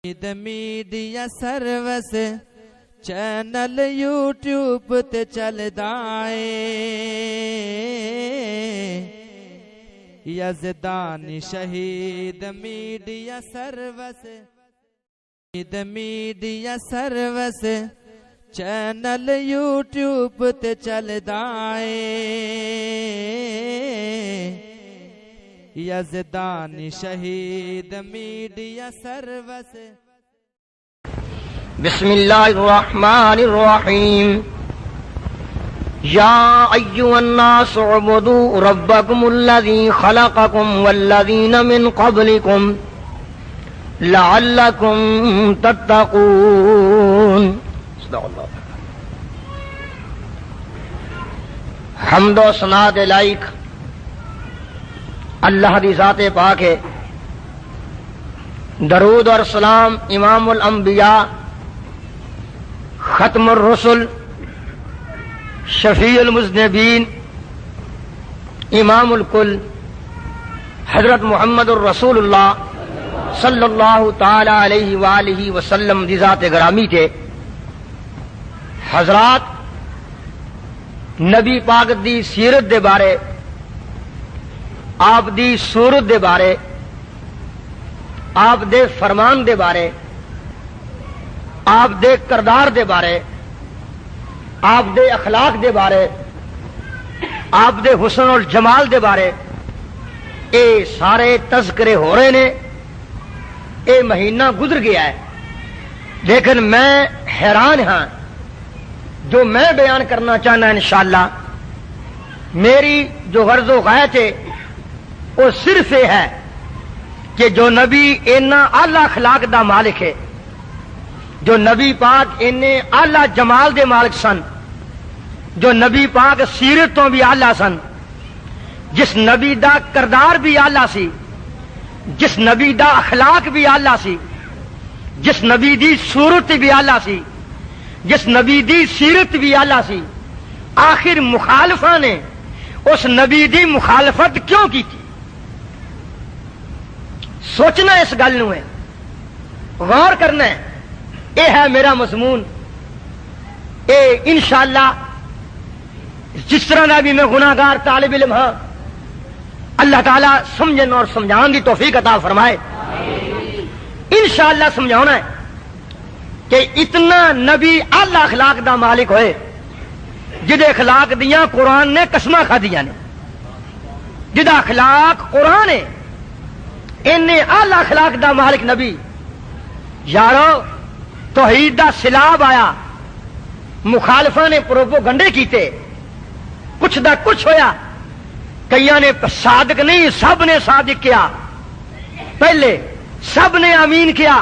Media service channel YouTube تے چلدا اے یزدانی شہید میڈیا سروس چینل یوٹیوب تے چلدا اے یزدانی شہید میڈیا سروس بسم اللہ الرحمن الرحیم یا ایھا الناس اعبدوا ربکم الذی خلقکم والذین من قبلکم لعلکم تتقون صدق اللہ۔ حمد و ثنا دے لائق اللہ دی ذات پاک ہے، درود اور سلام امام الانبیاء ختم الرسل شفیع المذنبین امام الکل حضرت محمد الرسول اللہ صلی اللہ تعالی علیہ وآلہ وسلم دی ذات گرامی تے حضرات نبی پاک دی سیرت دے بارے، آپ دی صورت دے بارے، آپ دے فرمان دے بارے، آپ دے کردار دے بارے، آپ دے اخلاق دے بارے، آپ دے حسن اور جمال دے بارے اے سارے تذکرے ہو رہے نے۔ اے مہینہ گزر گیا ہے لیکن میں حیران ہاں، جو میں بیان کرنا چاہنا انشاءاللہ میری جو غرض و غایت ہے وہ صرف یہ ہے کہ جو نبی اینا اعلی اخلاق دا مالک ہے، جو نبی پاک اینے اعلی جمال دے مالک سن، جو نبی پاک سیرت تو بھی اعلی سن، جس نبی دا کردار بھی اعلی سی، جس نبی دا اخلاق بھی اعلی سی، جس نبی دی صورت بھی اعلی سی، جس نبی دی سیرت بھی اعلی سی، آخر مخالفاں نے اس نبی دی مخالفت کیوں کی تھی؟ سوچنا اس گل نو ہے، غور کرنا ہے۔ یہ ہے میرا مضمون۔ اے انشاءاللہ جس طرح کا بھی میں گناہگار طالب علم ہاں، اللہ تعالیٰ سمجھن اور سمجھان دی توفیق عطا فرمائے۔ انشاءاللہ سمجھانا ہے کہ اتنا نبی اعلی اخلاق دا مالک ہوئے جدے اخلاق دیاں قرآن نے قسماں کھا دیاں نے، جدا اخلاق قرآن ہے انے اعلی اخلاق دا مالک نبی۔ یارو توحید دا سیلاب آیا، مخالفاں نے پروپوگنڈے کیتے، کچھ دا کچھ ہویا، کئیاں نے صادق نہیں سب نے صادق کیا، پہلے سب نے امین کیا،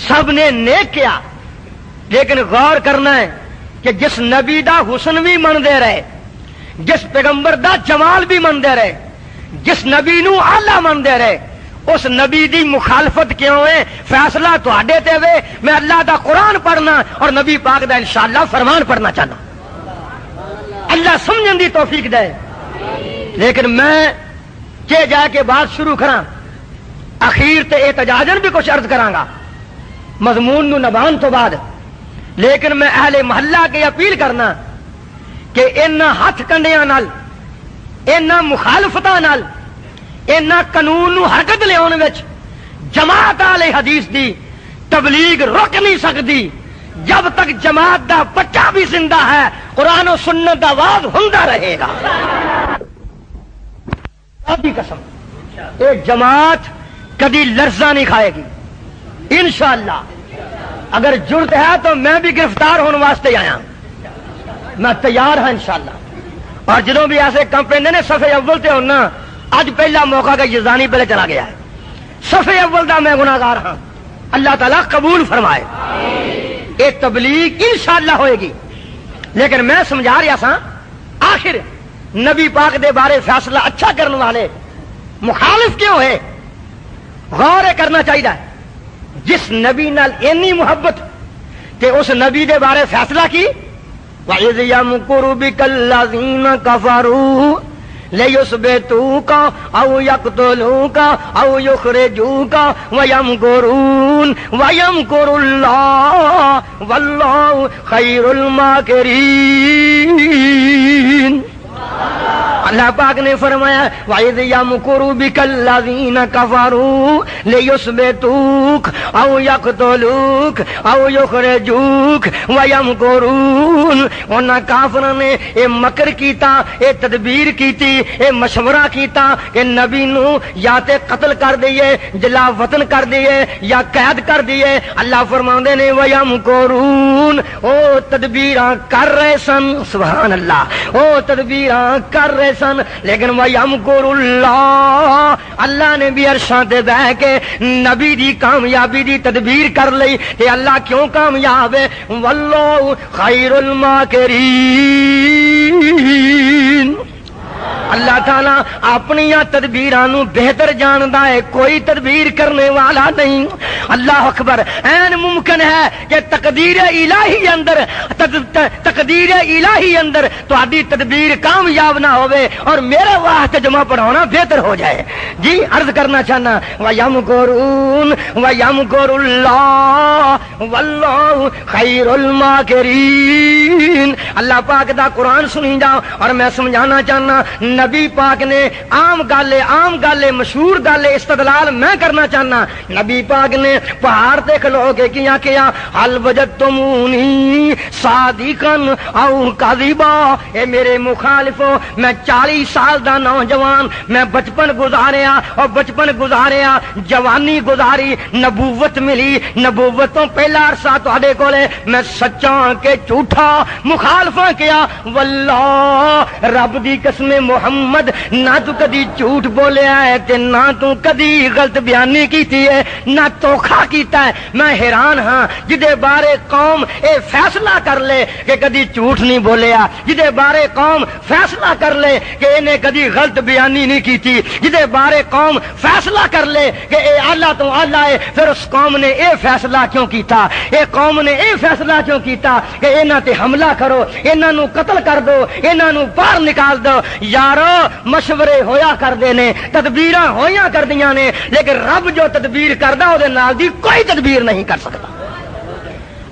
سب نے نیک کیا۔ لیکن غور کرنا ہے کہ جس نبی دا حسن بھی مندے رہے، جس پیغمبر دا جمال بھی مندے رہے، جس نبی نو اعلی مندے رہے، اس نبی دی مخالفت کیوں ہے؟ فیصلہ تواڈے تے وے۔ میں اللہ دا قرآن پڑھنا اور نبی پاک دا انشاءاللہ فرمان پڑھنا چاہنا، اللہ سمجھن دی توفیق دے۔ لیکن میں کہ جا کے بات شروع کراں، اخیر تے احتجاجن بھی کچھ عرض کراں گا مضمون نو نبان تو بعد، لیکن میں اہل محلہ کے اپیل کرنا کہ انہاں ہاتھ کنڈیاں نال، انہاں مخالفتاں نال، انہاں قانون نو حرکت لیاون وچ جماعت اہل حدیث دی تبلیغ رک نہیں سکتی جب تک جماعت دا بچہ بھی زندہ ہے، قرآن و سنت دا آواز ہوندا رہے گا۔ دی قسم اے جماعت کبھی لرزہ نہیں کھائے گی انشاءاللہ۔ اگر جرت ہے تو میں بھی گرفتار ہونے واسطے آیا، میں تیار ہاں انشاءاللہ۔ اور جدوں بھی ایسے کمپین نے صفحے اول تے ہونا، اج پہلا موقع کا یزدانی پہلے چلا گیا ہے، صفحے اول دا میں گناہگار ہاں، اللہ تعالیٰ قبول فرمائے۔ یہ تبلیغ انشاءاللہ ہوئے گی، لیکن میں سمجھا رہا سا آخر نبی پاک دے بارے فیصلہ اچھا کرنے والے مخالف کیوں ہے؟ غور کرنا چاہیے۔ جس نبی نال اینی محبت تے اس نبی دے بارے فیصلہ کی، وَإِذْ يَمْكُرُ بِكَ الَّذِينَ كَفَرُوا لیثبتوک او یقتلوک او یخرجوک ویمکرون ویمکر اللہ واللہ خیر الماکرین۔ اللہ پاک نے فرمایا وَإِذْ يَمْكُرُ بِكَ الَّذِينَ كَفَرُوا لِيُثْبِتُوكَ أَوْ يَقْتُلُوكَ أَوْ يُخْرِجُوكَ وَيَمْكُرُونَ۔ انہاں کافراں نے اے مکر کیتا، اے تدبیر کیتی، اے مشورہ کیتا کہ نبی نو یا تے قتل کر دئیے، جلا وطن کر دئیے یا قید کر دئیے۔ اللہ فرماندے نے وَيَمْكُرُونَ، او تدبیراں کر رہے سن، سبحان اللہ، او تدبیراں کر رہے سن، لیکن وَيَمْكُرُ اللَّهُ، اللہ نے بھی عرشاں تے بیٹھ کے نبی دی کامیابی دی تدبیر کر لئی کہ اللہ کیوں کامیاب ہے، وَاللَّهُ خَيْرُ الْمَاكِرِينَ۔ اللہ تعالیٰ اپنی تدبیراں نو بہتر جاندا ہے، کوئی تدبیر کرنے والا نہیں۔ اللہ اکبر، این ممکن ہے کہ تقدیر الہی اندر تقدیر الہی اندر تہاڈی تدبیر کامیاب نہ ہوئے اور میرے واسطے جمع پڑھانا بہتر ہو جائے۔ جی عرض کرنا چاہنا وَيَمْكُرُونَ وَيَمْكُرُ اللَّهُ وَاللَّهُ خَيْرُ الْمَاكِرِينَ۔ اللہ پاک دا قرآن سنی جاؤ اور میں سمجھانا چاہنا، نبی پاک نے عام گل مشہور گل استدلال میں کرنا چاہنا، نبی پاک نے پہاڑ تے کھلو کے کیا حل وجدتمونی صادقا او کاذبا، اے میرے مخالفو، میں 40 سال دا نوجوان، میں بچپن گزاریا جوانی گزاری، نبوت ملی، نبوتوں پہلا عرصہ تہاڈے کولے میں سچا کہ جھوٹا مخالفاں کیا، واللہ رب دی قسم محمد نہ تو کدی جھوٹ بولیا ہے تے نہ تو کدی غلط بیانی کیتی ہے، نہ دھوکھا کیتا ہے۔ میں حیران ہاں جدے بارے قوم اے فیصلہ کر لے کہ کدی جھوٹ نہیں بولیا، جدے بارے قوم فیصلہ کر لے کہ انہیں کدی غلط بیانی نہیں کیتی، جدے بارے قوم فیصلہ کر لے کہ اے اللہ تو اللہ ہے، پھر اس قوم نے اے فیصلہ کیوں کیتا، اے قوم نے اے فیصلہ کیوں کیتا کہ انہاں تے حملہ کرو، انہاں نو قتل کر دو، انہاں نو باہر نکال دو۔ یارو مشورے ہویا کر دے نے، تدبیراں ہویا کر دیاں نے، لیکن رب جو تدبیر کردا او دے نال دی کوئی تدبیر نہیں کر سکتا۔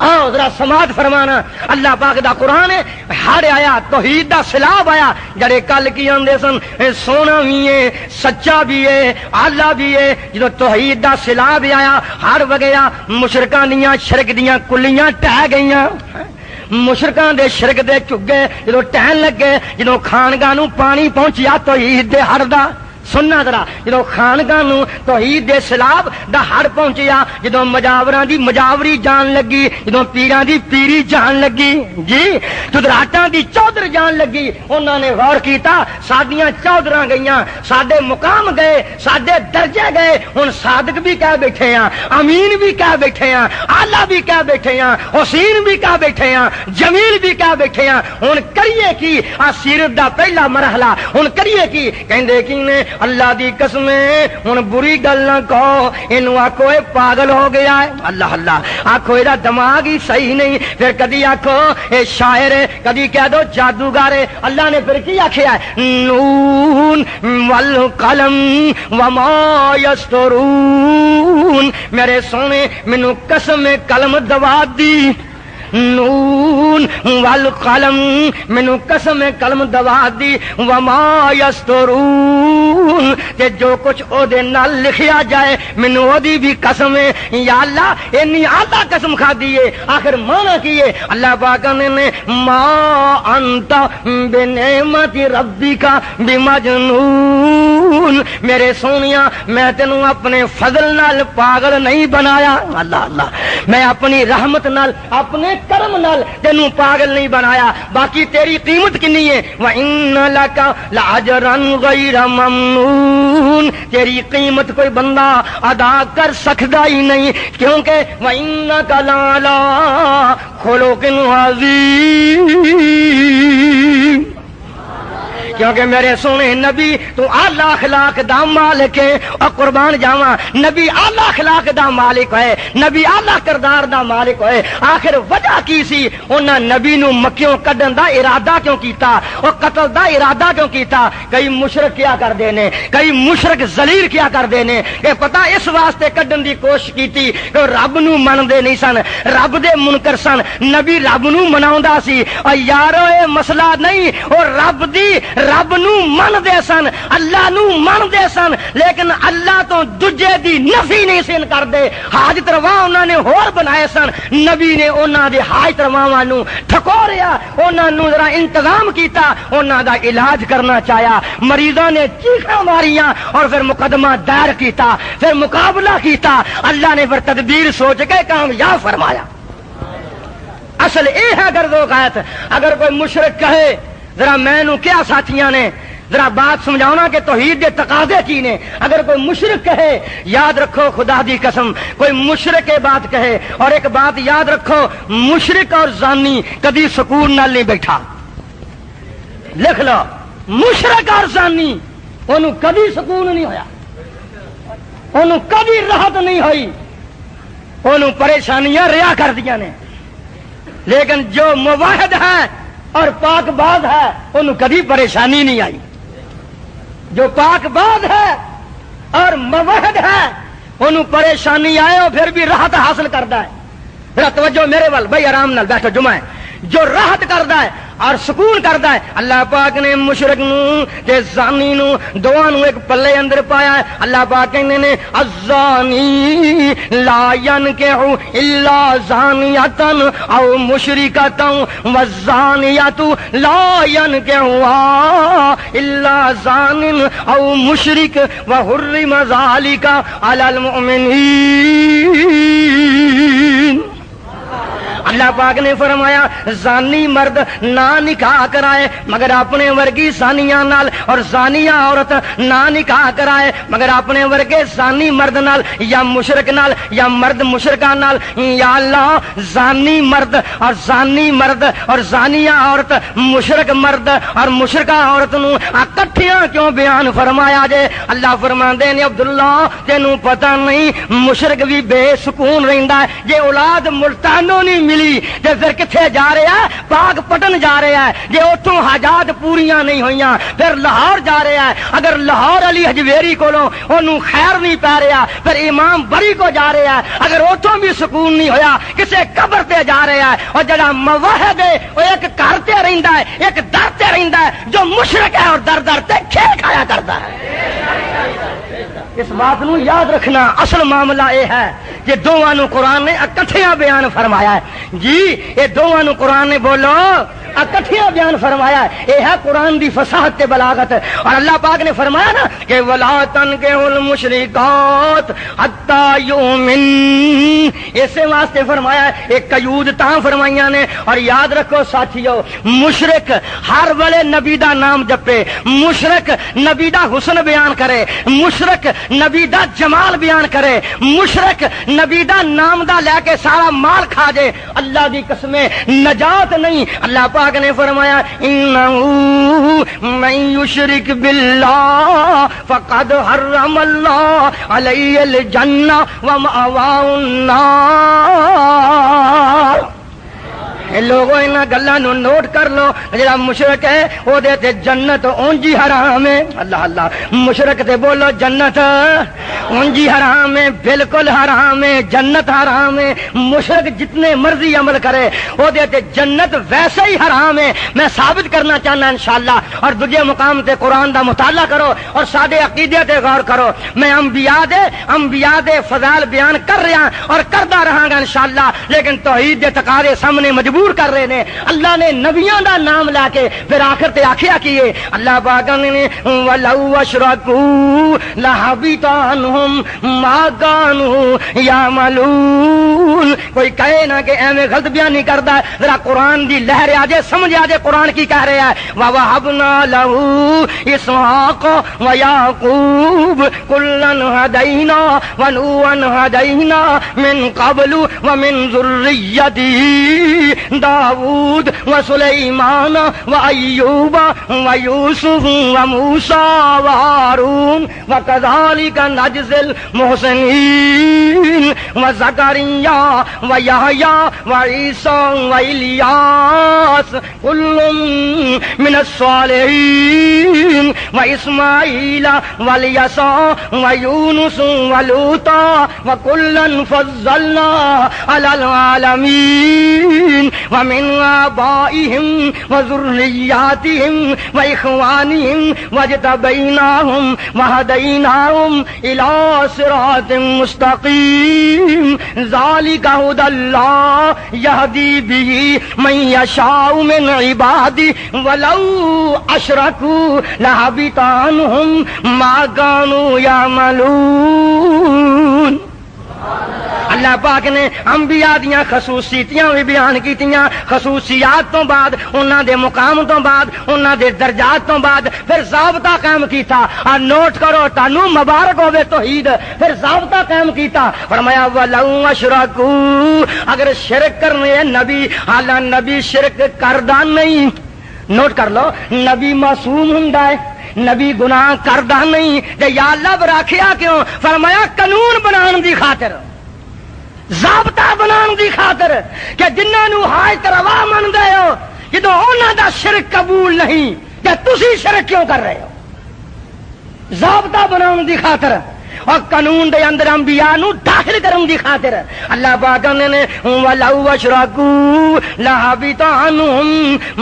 آؤ ذرا سماعت فرمانا، اللہ پاک دا قرآن ہے، ہر آیا توحید دا سلاب آیا، جڑے کل کی آندے سن سونا بھی ہے، سچا بھی ہے، آلہ بھی ہے، جدو توحید دا سلاب آیا ہر وگیا مشرکاں دیاں شرک دیاں کلیاں ٹہ گئیاں، مشرکاں دے شرک دے چگے جدو ٹہن لگے، جدو خانگاہ نو پانی پہنچیا توحید دے ہر دا، سننا ذرا، جدو خانگاہ نو توحید دے سلاب دا ہڑ پہنچیا، جدو مجاوراں دی مجاوری جان لگی، جدو پیراں دی پیری جان لگی، جی چودراہٹاں دی چودر جان لگی، انہاں نے غور کیتا ساڈیاں چودراں گئیاں، ساڈے مقام گئے، ساڈے درجے گئے، ہن صادق بھی کہہ بیٹھے ہیں، امین بھی کہہ بیٹھے ہیں، آلہ بھی کہہ بیٹھے ہیں، حسین بھی کہہ بیٹھے ہیں، جمیل بھی کہہ بیٹھے ہیں، ہن کریے کی؟ سیرت دا پہلا مرحلہ ہن کریے کی؟ کہندے کی نے اللہ دی قسم ہن بری گل نہ کہو، اینو آکھو اے پاگل ہو گیا ہے، اللہ اللہ آکھو اے دا دماغ ہی صحیح نہیں، پھر کدی آکھو اے شاعر ہے، کدی کہہ دو جادوگر ہے۔ اللہ نے پھر کی آکھیا ہے؟ نون والقلم وما یسطرون، میرے سونے مینوں قسم قلم دوا دی، نون والقلم مینوں قسم قلم دوا دی، وما یسطرون تے جو کچھ او دے نال لکھیا جائے مینوں او دی بھی قسم ہے، یا اللہ انی آدھا قسم کھادی ہے، آخر مانا کیے؟ اللہ پاک نے ما انت بنعمت ربک بمجنون، میرے سونیا میں تینوں اپنے فضل نال پاگل نہیں بنایا، اللہ اللہ میں اپنی رحمت نال اپنے کرم نال تینوں پاگل نہیں بنایا، باقی تیری قیمت کنی ہے، وَإِنَّ لَكَ لَأَجْرًا غَيْرَ مَمْنُونَ، تیری قیمت کوئی بندہ ادا کر سکتا ہی نہیں، کیونکہ وَإِنَّكَ لَعَلَىٰ خُلُقٍ عَظِيمٍ، کیونکہ میرے سونے نبی تو اعلی اخلاق دا مالک ہے، اور قربان جاواں نبی اعلی اخلاق دا مالک ہے، نبی اعلی کردار دا مالک ہے۔ آخر وجہ کی سی؟ انہاں نبی نو مکیوں کڈن دا ارادہ کیوں کیتا اور قتل دا ارادہ کیوں کیتا؟ کئی مشرک کیا کر دینے، کئی مشرک ذلیل کیا کر دینے کہ پتہ اس واسطے کڈن دی کوشش کیتی کہ رب نو منتے نہیں سن، رب دے منکر سن، نبی رب نو مناوندا سی۔ اور یارو اے مسئلہ نہیں، اور رب نو من دے سن، اللہ نو من دے سن، لیکن اللہ تو دجے دی نفی نہیں سن کر دے۔ حاجت روا انہاں نے ہور بنائے سن، نبی نے انہاں دے حاجت رواواں نو ٹھکوریا، انہاں نو ذرا انتظام کیتا، انہاں دا علاج کرنا چاہیا، مریضاں نے چیخاں ماریاں اور پھر مقدمہ دائر کیتا، پھر مقابلہ کیتا، اللہ نے پھر تدبیر سوچ کے کامیاب فرمایا۔ اصل یہ ہے گرد و غایت۔ اگر کوئی مشرک کہے ذرا میں نو کیا ساتھیاں نے ذرا بات سمجھاؤنا کہ توحید دے تقاضے کی نے، اگر کوئی مشرک کہے یاد رکھو خدا دی قسم کوئی مشرک بات کہے، اور ایک بات یاد رکھو مشرک اور زانی کبھی سکون نال نہیں بیٹھا، لکھ لو مشرک اور زانی انہوں کبھی سکون نہیں ہویا، انہوں کبھی راحت نہیں ہوئی، انہوں پریشانیاں ریا کر دیا نے، لیکن جو موحد ہے اور پاک باز ہے انہوں کبھی پریشانی نہیں آئی۔ جو پاک باز ہے اور موحد ہے انہوں پریشانی آئے اور پھر بھی راحت حاصل کرتا ہے۔ ذرا توجہ میرے وال بھائی، آرام نال بیٹھو، جمعہ ہے، جو راحت کرتا ہے اور سکون کرتا ہے، اللہ پاک نے مشرک نو تے زانی نو دونوں نو ایک پلے اندر پایا ہے۔ اللہ پاک کہندے نے الزانی لا ينكح الا زانیۃ او مشرکۃ والزانیۃ لا ينكحها الا زان او مشرک وحرم ذلك علی المؤمنین۔ اللہ پاک نے فرمایا زانی مرد نہ نکاح کرائے مگر اپنے ورگی زانیاں نال، اور زانیہ عورت نہ نکاح کرائے مگر اپنے ورگے زانی مرد نال، یا مشرک نال یا مرد مشرکہ نال۔ یا اللہ زانی مرد اور زانی مرد اور زانیہ عورت، مشرک مرد اور مشرکہ عورت نو اکٹھیاں کیوں بیان فرمایا جے؟ اللہ فرماندے نے عبداللہ تینوں پتہ نہیں مشرک بھی بے سکون رہندا ہے جے اولاد ملتانوں نہیں ملی تے پھر کتھے جا رہا ہے؟ پاک پٹن جا رہا ہے۔ جے اتوں حاجات پوریاں نہیں ہوئیاں پھر لاہور جا رہا ہے، اگر لاہور علی حجویری کولوں انہوں خیر نہیں پا رہا پھر امام بری کو جا رہا ہے، اگر اتوں بھی سکون نہیں ہویا کسے قبر تے جا رہا ہے۔ اور جڑا موحد ہے وہ ایک گھر تے رہندا ہے، ایک در تے رہندا ہے، جو مشرک ہے اور در در تے کھیل کھایا کرتا ہے۔ اس بات نو یاد رکھنا، اصل معاملہ یہ ہے کہ دونوں نو قرآن نے اکٹھیاں بیان فرمایا ہے۔ جی یہ دونوں نو قرآن نے بولو اکٹھیاں بیان فرمایا ہے، یہ ہے قرآن دی فصاحت تے بلاغت۔ اور اللہ پاک نے فرمایا نا کہ ولا تنکحوا المشرکات حتی یؤمن، اسے واسطے فرمایا ہے، ایک قیود تاں فرمائیاں نے۔ اور یاد رکھو ساتھیو مشرک ہر ویلے نبی دا نام جپے، مشرک نبی دا حسن بیان کرے، مشرک نبی دا جمال بیان کرے، مشرک نبی دا نام دا لے کے سارا مال کھا جائے، اللہ دی قسمیں نجات نہیں۔ اللہ پاک نے فرمایا انہو من یشرک باللہ فقد حرم اللہ علیہ الجنہ ومأواہ النار۔ لوگوں انہاں گلاں نو نوٹ کر لو، جڑا مشرک ہے او دے تے جنت اونجی حرام ہے۔ اللہ اللہ، مشرک تے بولو جنت اونجی حرام ہے، بالکل حرام ہے، جنت حرام ہے۔ مشرک جتنے مرضی عمل کرے او دے تے جنت ویسے ہی حرام ہے۔ میں ثابت کرنا چاہنا انشاءاللہ، اور دوجے مقام تے قرآن دا مطالعہ کرو اور سادے عقیدے تے غور کرو۔ میں انبیاء دے فضائل بیان کر رہا اور کردا رہاں گا انشاءاللہ، لیکن توحید دے تقاضے سامنے مجبور کر رہے نے۔ اللہ نے نبیوں دا نام لا کے پھر آخر تے آخیا کیے، اللہ پاک نے وَلَوْ أَشْرَكُوا لَحَبِطَ عَنْهُمْ مَا كَانُوا يَعْمَلُونَ۔ کوئی کہے نہ کہ ایویں غلط بیانی کردا ہے، ذرا قرآن دی لہر آ جائے، سمجھ آ جائے قرآن کی کہہ رہا ہے۔ وَوَهَبْنَا لَهُ إِسْحَاقَ وَيَعْقُوبَ كُلًّا هَدَيْنَا وَنُوحًا هَدَيْنَا مِن قَبْلُ وَمِن ذُرِّيَّتِهِ دَاوُودَ وَسُلَيْمَانَ وَأَيُّوبَ وَيُوسُفَ وَمُوسَى وَهَارُونَ وَكَذَلِكَ نَجْزِي الْمُحْسِنِينَ وَزَكَرِيَّا وَيَحْيَى وَعِيسَى وَإِلْيَاسَ كُلٌّ مِّنَ الصَّالِحِينَ وَإِسْمَاعِيلَ وَالْيَسَعَ وَيُونُسَ وَلُوطًا وَكُلًّا فَضَّلْنَا عَلَى الْعَالَمِينَ وَمِنْ آبَائِهِمْ وَذُرِّيَّاتِهِمْ وَإِخْوَانِهِمْ وَاجْتَبَيْنَاهُمْ وَهَدَيْنَاهُمْ إِلَى صِرَاطٍ مُّسْتَقِيمٍ ذَلِكَ هُدَى اللَّهِ يَهْدِي بِهِ مَن يَشَاءُ مِنْ عِبَادِهِ وَلَوْ أَشْرَكُوا لَحَبِطَ عَنْهُمْ مَا كَانُوا يَعْمَلُونَ۔ اللہ پاک نے انبیاء دیاں خصوصیتیاں بھی بیان کیتیاں، خصوصیات تو بعد انہاں دے مقام تو بعد انہاں دے درجات تو بعد پھر ضابطہ قائم کیتا۔ نوٹ کرو تانوں مبارک ہوے توحید، پھر ضابطہ قائم کیتا، فرمایا وَلَوْ أَشْرَكُوا، اگر شرک کرنے نبی، حالانکہ نبی شرک کردا نہیں، نوٹ کر لو، نبی معصوم ہوندا ہے، نبی گناہ کردا نہیں، تے یا اللہ براکھیا کیوں؟ فرمایا قانون بنان دی خاطر، ضابطہ بنان دی خاطر کہ جنہاں نو حاجت روا مندے ہو، جدوں انہاں دا شرک قبول نہیں تے تسی شرک کیوں کر رہے ہو؟ ضابطہ بنان دی خاطر اور قانون دے اندر انبیاء نو داخل کرن دی خاطر اللہ پاک نے وَلَوْ أَشْرَكُوا لَحَبِطَ عَنْهُمْ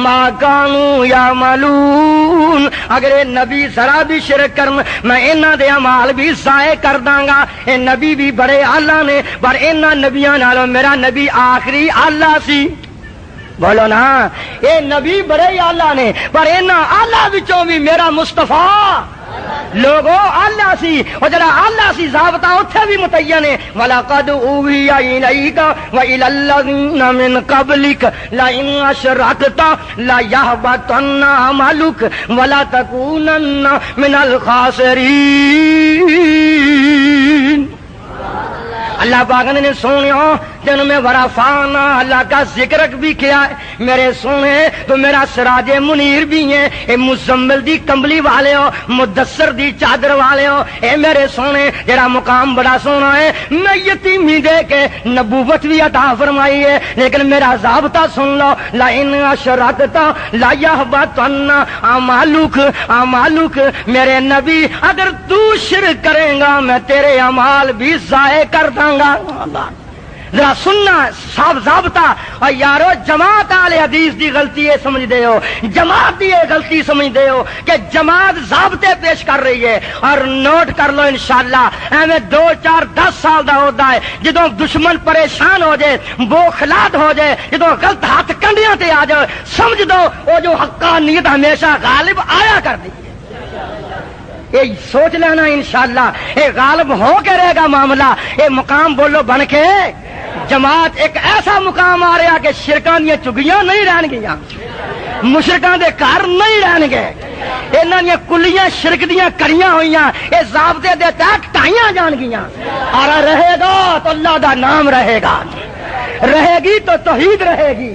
مَا كَانُوا يَعْمَلُونَ، اگر اے نبی ذرا بھی شرک کرن میں انہاں دے اعمال بھی ضائع کر داں گا۔ اے نبی بھی بڑے اعلیٰ نے، پر انہاں نبیاں نالوں میرا نبی آخری اعلیٰ سی، بولو نا، اے نبی بڑے اعلیٰ نے، پر انہاں اعلیٰ وچوں بھی میرا مصطفیٰ لوگوں اللہ سی، اور جڑا اللہ سی ضابطہ اتھے بھی متعین ہے۔ وَلَقَدْ أُوحِيَ إِلَيْكَ وَإِلَى الَّذِينَ مِن قَبْلِكَ لَئِنْ أَشْرَكْتَ لَيَحْبَطَنَّ عَمَلُكَ وَلَتَكُونَنَّ مِنَ الْخَاسِرِينَ۔ اللہ پاک نے سونیو جن میں ورافانا اللہ کا ذکر بھی کیا ہے، میرے سونے تو میرا سراج منیر بھی ہیں، اے مزمل دی کمبلی والے ہو، مدثر دی چادر والے ہو، اے میرے سونے جرا مقام بڑا سونا ہے، میں یتیمی دے کے نبوت بھی عطا فرمائی ہے، لیکن میرا ضابطہ سن لو، لَإِنْ أَشْرَكْتَ لَيَحْبَطَنَّ عَمَلُكَ، میرے نبی اگر تو شرک کریں گا میں تیرے اعمال بھی ضائع کر دوں گا۔ ذرا سننا صاحب ضابطہ، اور یارو جماعت آل حدیث دی غلطی ہے سمجھ دے ہو، جماعت دی غلطی سمجھ دے ہو کہ جماعت ضابطے پیش کر رہی ہے، اور نوٹ کر لو انشاءاللہ ایویں 2 4 10 سال دا ہوتا ہے جدوں دشمن پریشان ہو جائے، بوخلات ہو جائے، جدوں غلط ہاتھ کنڈیاں تے آ جائے، سمجھ دو وہ جو حقانیت ہمیشہ غالب آیا کر دی ہے۔ یہ سوچ لینا انشاءاللہ یہ غالب ہو کے رہے گا معاملہ، یہ مقام بولو بن کے جماعت ایک ایسا مقام آ رہا کہ شرکاں دیا چگیاں نہیں رہن گیا، مشرکاں دے گھر نہیں رہن گے، انہاں دیا کلیاں شرک دیا کریاں ہوئیاں، یہ ضابطے دے تحت ٹائیاں جان گیاں، اور رہے گا تو اللہ دا نام رہے گا، رہے گی تو توحید رہے گی،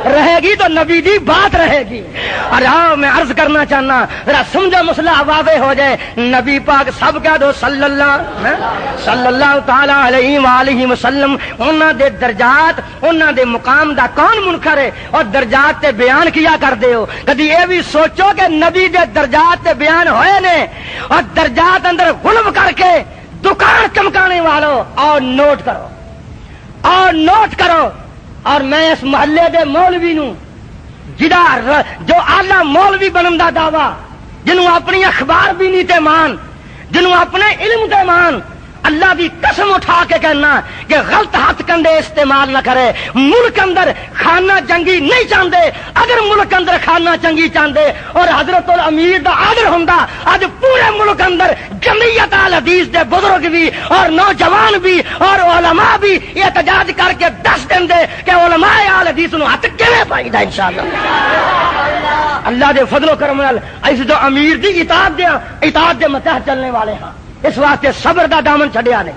رہے گی تو نبی دی بات رہے گی۔ اور ہاں میں عرض کرنا چاہنا ذرا سمجھو مسئلہ واضح ہو جائے، نبی پاک سب کہہ دو صلی اللہ تعالی علیہ وآلہ وسلم، انہاں دے درجات انہاں دے مقام دا کون منکر ہے، اور درجات تے بیان کیا کر دے ہو، کدی یہ بھی سوچو کہ نبی دے درجات تے بیان ہوئے نے، اور درجات اندر غلب کر کے دکان چمکانے والوں اور نوٹ کرو، اور نوٹ کرو، اور میں اس محلے دے مولوی نو جدا جو آلہ مولوی بنن دا دعویٰ، جنہوں اپنی اخبار بھی نہیں تے مان، جنہوں اپنے علم تے مان، اللہ کی قسم اٹھا کے کہنا کہ غلط ہاتھ کندے استعمال نہ کرے. ملک اندر خانہ جنگی نہیں چاہتے. اگر ملک اندر خانہ جنگی چاہتے اور حضرت الامیر دا آدر ہوندا اج پورے ملک اندر جمعیت اہل حدیث دے بزرگ بھی اور نوجوان بھی اور علماء بھی احتجاج کر کے دس دیں کہ علماء اہل حدیث نو ہاتھ کیویں پائیدا انشاءاللہ. اللہ دے فضل و کرم نال اس جو امیر دی اطاعت دے متحد چلنے والے ہاں. اس واسطے صبر دا دامن چھڈیا نے,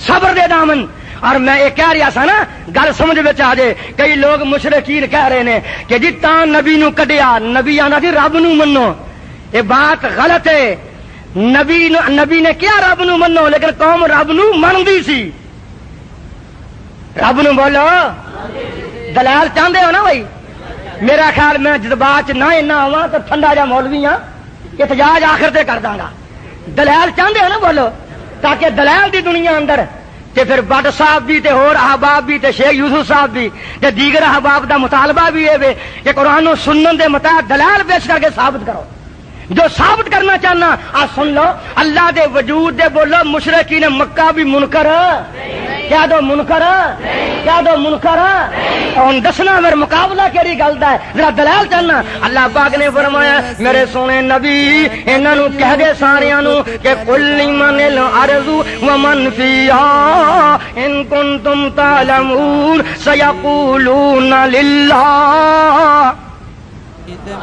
صبر دے دامن. اور میں یہ کہہ رہا سا نا گل سمجھ میں آ جائے. کئی لوگ مشرکین کہہ رہے ہیں کہ جی تاں نبی نو کڈیا, نبی آنا جی رب نو منو. یہ بات غلط ہے. نبی نے کیا رب نو منو, لیکن قوم رب نو مندی سی. رب نو بولو دلال چاہتے ہو نا بھائی. میرا خیال میں جذبات نہ آواں تو ٹھنڈا جا مولوی ہاں, احتجاج آخر تے کر داں گا. دلال چاہتے ہو نا بولو, تاکہ دلال دی دنیا اندر تے پھر بٹ صاحب بھی تے ہور احباب بھی تے شیخ یوسف صاحب بھی تے دیگر احباب دا مطالبہ بھی ہے کہ قرآن و سنن دے مطابق دلال پیش کر کے ثابت کرو. جو ثابت کرنا چاہنا آ سن لو. اللہ دے وجود دے بولو مشرکین مکہ بھی منکر کیا دو منکر کیا دو منکر اور دسنا میرے مقابلہ کیڑی گل دا ہے ذرا دلال چاہنا. اللہ پاک نے فرمایا میرے سونے نبی انہاں نو کہہ دے ساریاں نو کہ قل من الارض ومن فیہا ان کنتم تعلمون سیقولون للہ.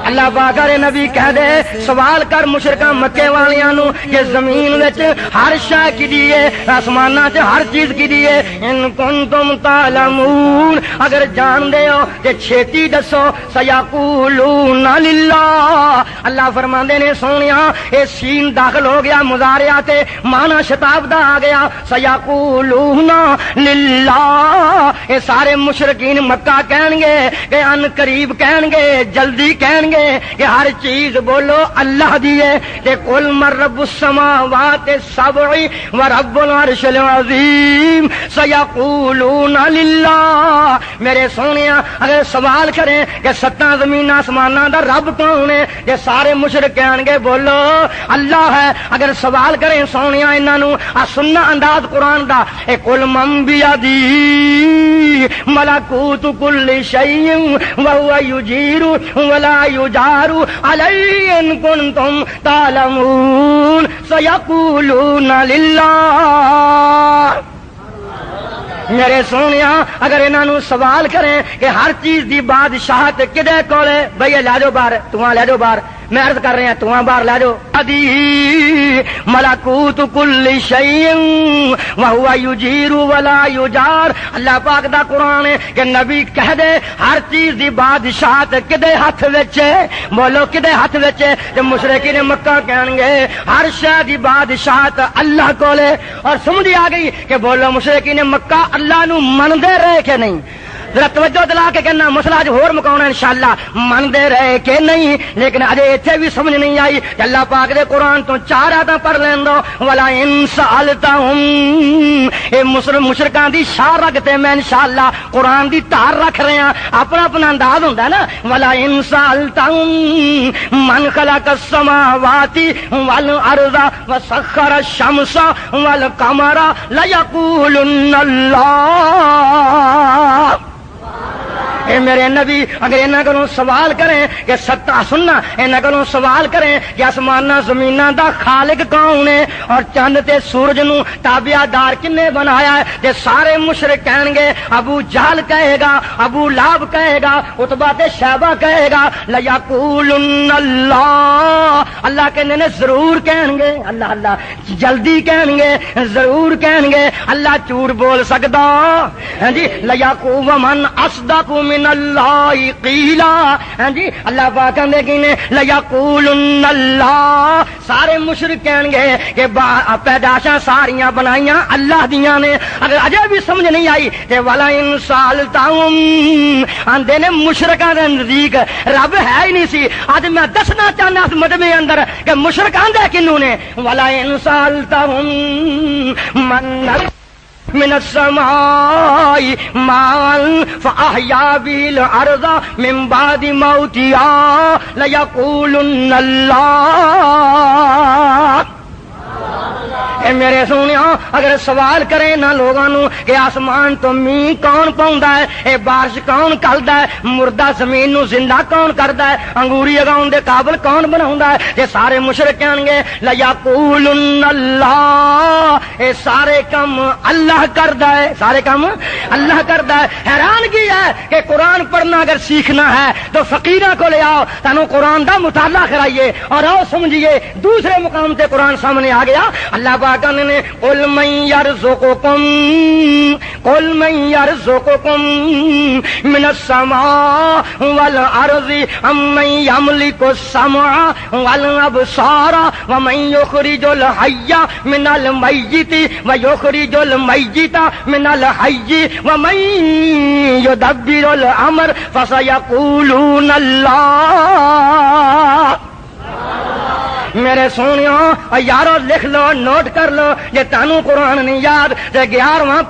اللہ پاک نے نبی کہہ دے سوال کر مشرکاں مکے والیاں نو کہ زمین وچ ہر شے کی دیے آسماناں چ ہر چیز کی دیے ان کنتم تعلمون اگر جان دے ہو تے چھیتی دسو سیقولون للہ. اللہ فرماندے نے سونیا اے سین داخل ہو گیا مضارع تے معنی شتاب دا آ گیا سیقولون للہ. اے سارے مشرکین مکہ کہن گے کہ ان قریب کہن گے جلدی کہیں گے کہ ہر چیز بولو اللہ دیے. کہ قل من رب السماوات السبع ورب العرش العظیم سیقولون للہ. میرے سونیا اگر سوال کریں کہ ستاں زمین آسماناں دا رب کون ہے کہ سارے مشرک کہیں گے بولو اللہ ہے. اگر سوال کریں سونیا انہاں نو سننا انداز قرآن دا اے قل من بیدی ملکوت کل شیء وهو یجیر ولا یجار علی ان کنتم تعلمون سیقولون للہ. میرے سونیا اگر انہاں نو سوال کریں کہ ہر چیز دی بادشاہت کدے کولے بھئی لے جاؤ باہر تواں لے جاؤ باہر میں عرض کر رہے ہیں تواں باہر لے جاؤ. ادی ملکوت کل شیء وهو یجیر ولا یجار. اللہ پاک دا قرآن ہے کہ نبی کہہ دے ہر چیز دی بادشاہت کدے ہاتھ وچ ہے بولو کدے ہاتھ وچ ہے. تے مشرکین مکہ کہن گے ہر شے دی بادشاہت اللہ کولے. اور سمجھ آ گئی کہ بولو مشرکین مکہ اللہ نو مندے رہے کہ نہیں. ذرا توجہ دلا کے کہنا مسئلہ اج ہور مکاونا انشاءاللہ مندے رہے کہ نہیں. لیکن اجے ایتھے بھی سمجھ نہیں آئی کہ اللہ پاک دے قرآن تو 4 آیتاں پڑھ لین دو. ولا ان سالتہم اے مشرکاں دی شاہ رکھتے میں انشاءاللہ قرآن دی تار رکھ رہے ہیں. اپنا اپنا انداز ہوندا ہے نا. ولا ان سالتہم من خلق السماوات والارض وسخر الشمس والقمر لیقولن اللہ. اے میرے نبی اگر انہاں کولوں سوال کریں کہ ستا سننا انہاں کولوں سوال کریں کہ آسماناں زمیناں دا خالق کون ہے اور چاند تے سورج نو تابع دار کنے بنایا ہے تے سارے مشرک کہیں گے ابو جہل کہے گا ابو لہب کہے گا عتبہ تے شیبہ کہے گا لیقولن اللہ. اللہ کہنے نے ضرور کہیں گے اللہ اللہ جلدی کہیں گے ضرور کہیں گے. اللہ جھوٹ بول سکدا ہاں جی لیقول من اصدق من اللہ قیلا. ہاں جی اللہ پاک کہندے کنے لیقولن اللہ. سارے مشرک کہیں گے کہ پیدائشاں ساریاں بنائیاں اللہ دیاں نے. اگر اجے بھی سمجھ نہیں آئی تے ولا ان سالتہم آندے نے مشرکاں دے نزدیک رب ہے ہی نہیں سی. اج میں دسنا چاہنا اس مجمع اندر کہ مشرک آندے کنوں نے. ولا ان سالتہم من السماء ماء فأحيا به الأرض من بعد موتها ليقولن الله. اے میرے سونیا اگر سوال کرے نہ لوگاں نو کہ آسمان تو می کون پاوندا ہے، اے بارش کون کلدا ہے، مردہ زمین نو زندہ کون کردا ہے، انگوری اگاون دے قابل کون بناوندا ہے، تے سارے مشرک کہن گے لا یقولن اللہ، اے سارے کم اللہ کردا ہے، سارے کم اللہ کردا ہے۔ حیرانگی ہے کہ قرآن پڑھنا اگر سیکھنا ہے تو فقیراں کو لے آؤ، تانوں قرآن دا مطالعہ کرائیے اور آؤ سمجھیے۔ دوسرے مقام تے قرآن سامنے آ گیا، اللہ پاک نے قل من یرزقکم قل من یرزقکم من السماء والارض امن یملک السمع والابصار ومن یخرج الحی من المیت ویخرج المیت من الحی ومن یدبر الامر فسیقولون اللہ۔ میرے سونیوں یارو لکھ لو، نوٹ کر لو، جے تانوں قرآن نہیں یاد تے 11واں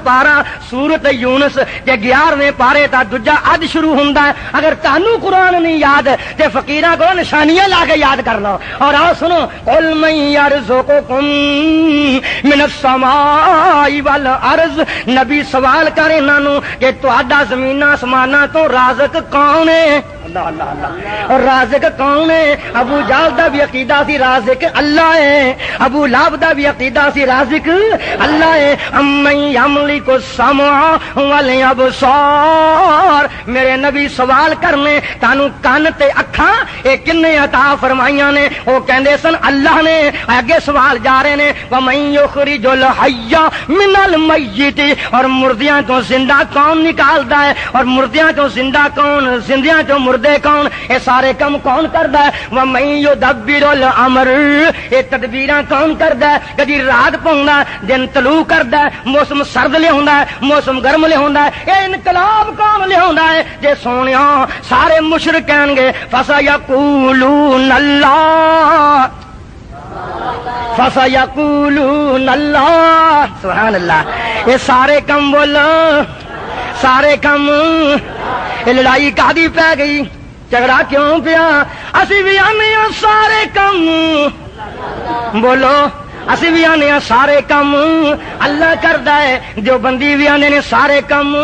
پارا سورت یونس تے 11ویں پارے تا دوجا اد شروع ہوندا ہے۔ اگر تانوں قرآن نہیں یاد تے فقیراں کو نشانیاں لا کے یاد کر لو اور آؤ سنو، قل من یرزقکم من السماء والارض، نبی سوال کرے انہاں نوں کہ تہاڈا زمیناں آسماناں تو رازق کون ہے؟ اللہ اللہ اللہ، اور رازق کون ہے؟ ابو جہل دا بھی عقیدہ سی رازق اللہ ہے، ابو لہب دا بھی عقیدہ سی رازق اللہ ہے۔ امن یملک السمع والابصار، میرے نبی سوال کرنے تانوں کان تے اکھاں اے کنے عطا فرمائیاں نے؟ او کہندے سن اللہ نے۔ اگے سوال جا رہے نے ومن یخرج الحی من المیت، اور مردیاں تو زندہ کون نکالدا ہے، اور مردیاں تو زندہ کون، زندیاں تو مردے کون، اے سارے کم کون کردا ہے؟ ومن یدبر الامر، اے تدبیراں کون کردا ہے؟ کدی رات پوندا دن طلوع کردا ہے، موسم سرد لہوندا ہے، موسم گرم لہوندا ہے، اے انقلاب کون لہوندا ہے؟ جے سونیا سارے مشرک کہن گے فسیقولون اللہ، فسیقولون اللہ، سبحان اللہ۔ یہ سارے کم بولو، سارے کم۔ یہ لڑائی کادی پہ گئی، جھگڑا کیوں پیا؟ اسی بھی آنے سارے کم، بولو اسی بھی آنے سارے کم اللہ کردا ہے، جو بندی بھی آنے نے سارے کم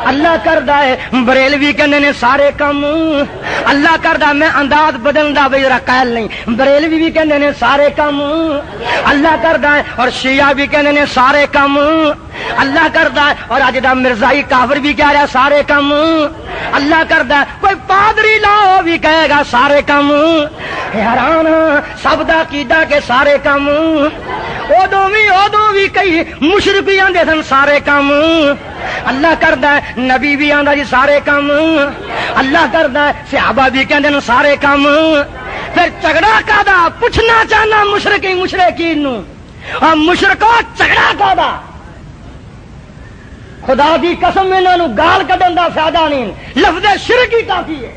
اللہ کردا ہے، بریلوی کہنے نے سارے کم اللہ کردا۔ میں انداز بدلدا بھئی ذرا قائل نہیں، بریلوی بھی کہنے نے سارے کم اللہ کردا ہے، اور شیعہ بھی کہنے نے سارے کم اللہ کردا ہے، اور اج دا مرزائی کافر بھی کہہ رہا سارے کم اللہ کردا ہے، کوئی پادری لاؤ بھی کہے گا سارے کم۔ حیران سب دا عقیدہ کہ سارے کم، ادو بھی کئی مشرک بھی آندے سن سارے کم اللہ کردا ہے، نبی بھی آندا جی سارے کم اللہ کردا ہے، صحابہ بھی کہندے نے سارے کم۔ پھر جھگڑا کادا پوچھنا چاہنا مشرکین نو، اور مشرکو جھگڑا کادا؟ خدا دی قسم انہاں نو گال کڈن دا فائدہ نہیں، لفظ شرک ہی کافی ہے۔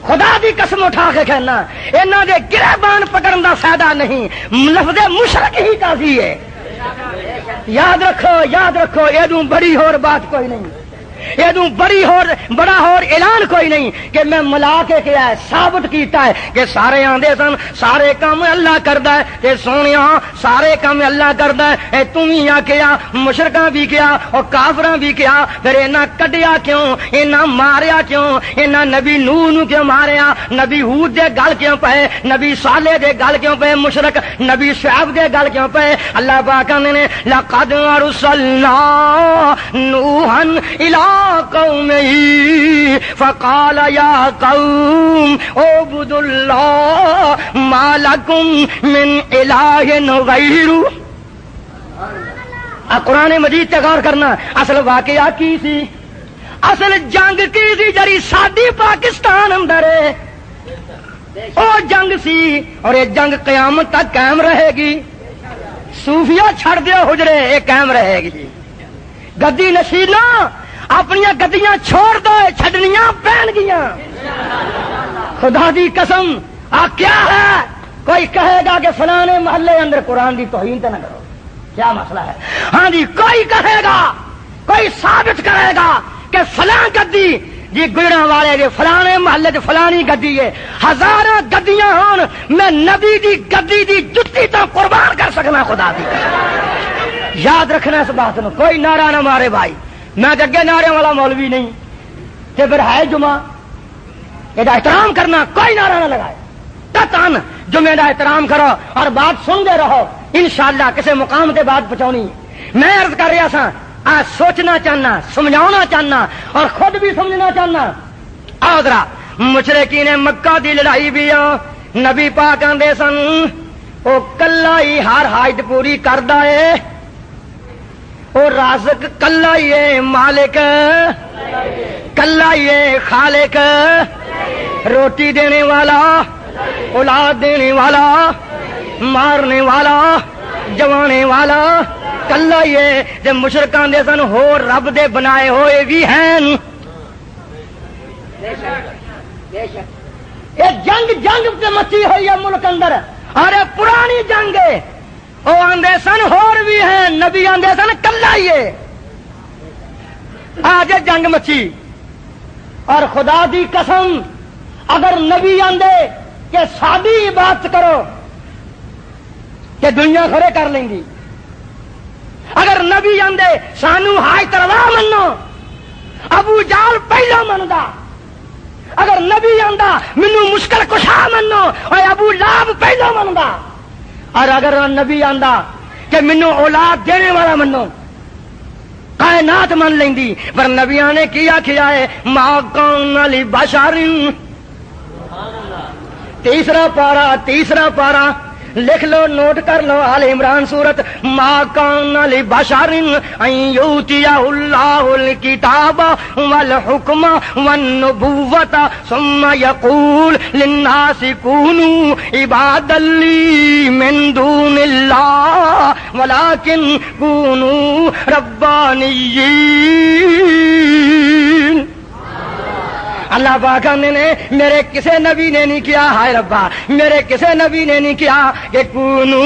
خدا دی قسم اٹھا کے کہنا انہاں دے گریبان پکڑن دا فائدہ نہیں، لفظ مشرک ہی کافی ہے۔ یاد رکھو ایدوں بڑی اور بات کوئی نہیں، ایدوں بڑا اور اعلان کوئی نہیں کہ میں ملا کے کیا ہے، ثابت کیتا ہے کہ سارے آندے سن سارے کام اللہ کردا ہے، تے سونیا سارے کام اللہ کردا ہے۔ اے تم ہی کیا، مشرکاں بھی کیا اور کافراں بھی کیا، پھر انہاں کڈیا کیوں، انہاں ماریا کیوں، انہاں نبی نوح نو کیوں ماریا، نبی ہود دے گل کیوں پئے، نبی صالح دے گل کیوں پئے مشرک، نبی شعیب دے گل کیوں پئے؟ اللہ پاک نے لقد ارسلنا نوحا الی قومه فقال يا قوم اعبدوا الله ما لكم من اله غيره۔ قرآن مجید تے غور کرنا، اصل واقعہ کی سی، اصل جنگ کی سی جڑی ساڈی پاکستان اندر ہے، او جنگ سی، اور یہ جنگ قیامت تک قائم رہے گی۔ صوفیہ چھڑ دیو حجرے، یہ قائم رہے گی۔ گدی نشینا اپنی گدیاں چھوڑ دو، چھڈنیاں پہن گیاں۔ خدا دی قسم آ کیا ہے؟ کوئی کہے گا کہ فلانے محلے اندر قرآن دی توہین تے نہ کرو، کیا مسئلہ ہے؟ ہاں جی، کوئی کہے گا، کوئی ثابت کرے گا کہ فلاں گدی جی گجرا والے دے فلانے محلے چ فلانی گدی ہے، ہزاراں گدیاں ہون میں نبی دی گدی دی جتی تو قربان کر سکنا خدا دی۔ یاد رکھنا اس بات نو، کوئی نعرہ نہ مارے بھائی، میں اگے نعرے والا مولوی نہیں تے پھر ہے جمعہ یہ احترام کرنا، کوئی نعرہ نہ لگائے، قطعاً جمعے دا احترام کرو اور بات سنتے رہو، انشاءاللہ کسی مقام تے بات پہنچانی۔ میں عرض کر رہا سا آج سوچنا چاہنا، سمجھانا چاہنا اور خود بھی سمجھنا چاہنا۔ آدرا مشرکین مکہ دی لڑائی بھی نبی پاک آندے سن او کلا ہی ہر حاجت پوری کردا ہے، او رازق کلا ہی ہے، مالک کلا ہی ہے، خالق روٹی دینے والا، اولاد دینے والا، مارنے والا، جوانے والا کلا ہی ہے۔ تے مشرکاں دے سن ہو رب دے بنائے ہوئے بھی ہیں۔ یہ جنگ تے مچی ہوئی ہے ملک اندر، اور پرانی جنگ ہے، وہ آندے سن ہور بھی ہیں، نبی آندے سن کلا ہی ہے۔ آج جنگ مچی، اور خدا دی قسم اگر نبی آندے کہ سادی عبادت کرو کہ دنیا کھڑے کر لیں گی، اگر نبی آندے سانو حاجت روا منو ابو جال پہلو مندا، اگر نبی آندا مینو مشکل کشا منو اور ابو لاب پہلو مندا، اور اگر نبی آندا کہ مینو اولاد دینے والا منو کائنات من لیندی۔ پر نبیاں نے کیا کیا ہے، ما کان لبشر، تیسرا پارا لکھ لو، نوٹ کر لو، آل عمران سورت، ما کان لبشر ان یؤتیہ اللہ الکتاب والحکم والنبوۃ ثم یقول للناس کونوا عبادا لی من دون اللہ ولکن کونوا ربانیین۔ اللہ پاک نے میرے کسی نبی نے نہیں کیا، ہائے ربا میرے کسی نبی نے نہیں کیا کہ کونو